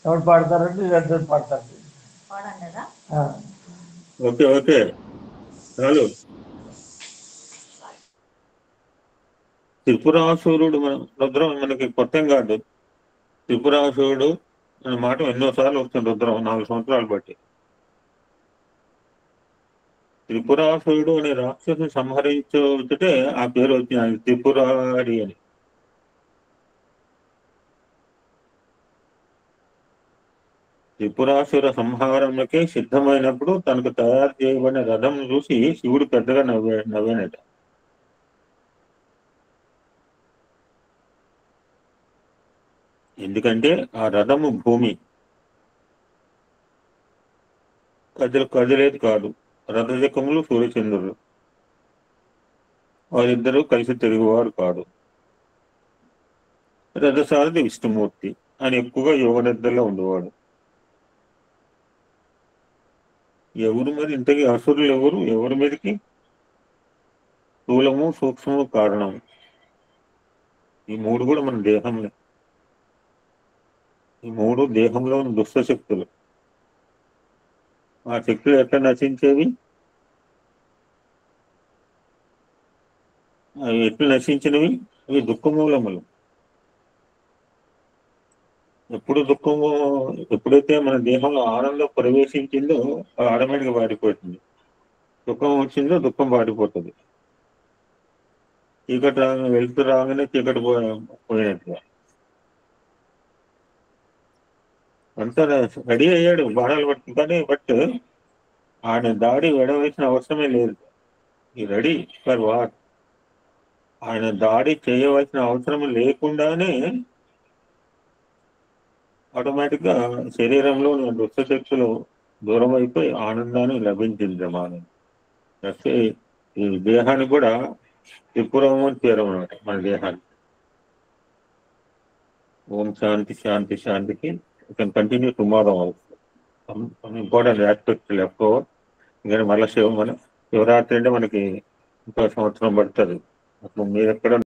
ఎవరు పాడతారంటే ఇద్దరు పాడతారు. ఓకే ఓకే చాలు. త్రిపురాసురుడు రుద్రం మనకి కొత్త కాదు. త్రిపురాసురుడు అనే మాట ఎన్నోసార్లు వస్తుంది రుద్రం 4 సంవత్సరాలు బట్టి. త్రిపురాసురుడు అనే రాక్షసుని సంహరించుటే ఆ పేరు వచ్చింది త్రిపురారి అని. త్రిపురాసుర సంహారంకే సిద్ధమైనప్పుడు తనకు తయారు చేయబడిన రథం చూసి శివుడు పెద్దగా నవ్వానట. ఎందుకంటే ఆ రథము భూమి కదిలేది కాదు. రథచక్రములు సూర్యచంద్రులు వారిద్దరూ కలిసి తిరుగువారు కాదు. రథసారథి విష్ణుమూర్తి అని ఎక్కువగా యోగ నిద్రలో ఉండేవాడు. ఎవరు మరి ఇంతకీ అసురులు ఎవరి మీదకి? స్థూలము సూక్ష్మము కారణము ఈ 3 కూడా మన దేహంలో. ఈ 3 దేహంలో ఉన్న దుష్ట శక్తులు. ఆ శక్తులు ఎట్లా నశించేవి? అవి ఎట్లు నశించినవి? అవి దుఃఖమూలములు. ఎప్పుడైతే మన దేహంలో ఆనందం ప్రవేశించిందో ఆటోమేటిక్గా వాడిపోతుంది. దుఃఖం వచ్చిందో దుఃఖం వాడిపోతుంది. చీకటి వెళ్తూ రాగానే చీకటి పోయినట్టుగా. అంతా రెడీ అయ్యాడు బాణాలు పట్టుకుంటానే. బట్ ఆయన దాడి వెడవలసిన అవసరమే లేదు. ఈ రెడీ ఫర్ వార్. ఆయన దాడి చేయవలసిన అవసరం లేకుండానే ఆటోమేటిక్గా శరీరంలో దుష్ట శక్తులు దూరం అయిపోయి ఆనందాన్ని లభించింది ప్రమాదం. అయితే ఈ దేహానికి కూడా త్రిపురం అని పేరు అన్నమాట మన దేహానికి. ఓం శాంతి శాంతి శాంతికి. You can continue tomorrow also. Some important aspects left over. ఇంకా మళ్ళీ శివరాత్రి అంటే మనకి ఇంకో సంవత్సరం పడుతుంది. అప్పుడు మీరు ఎక్కడ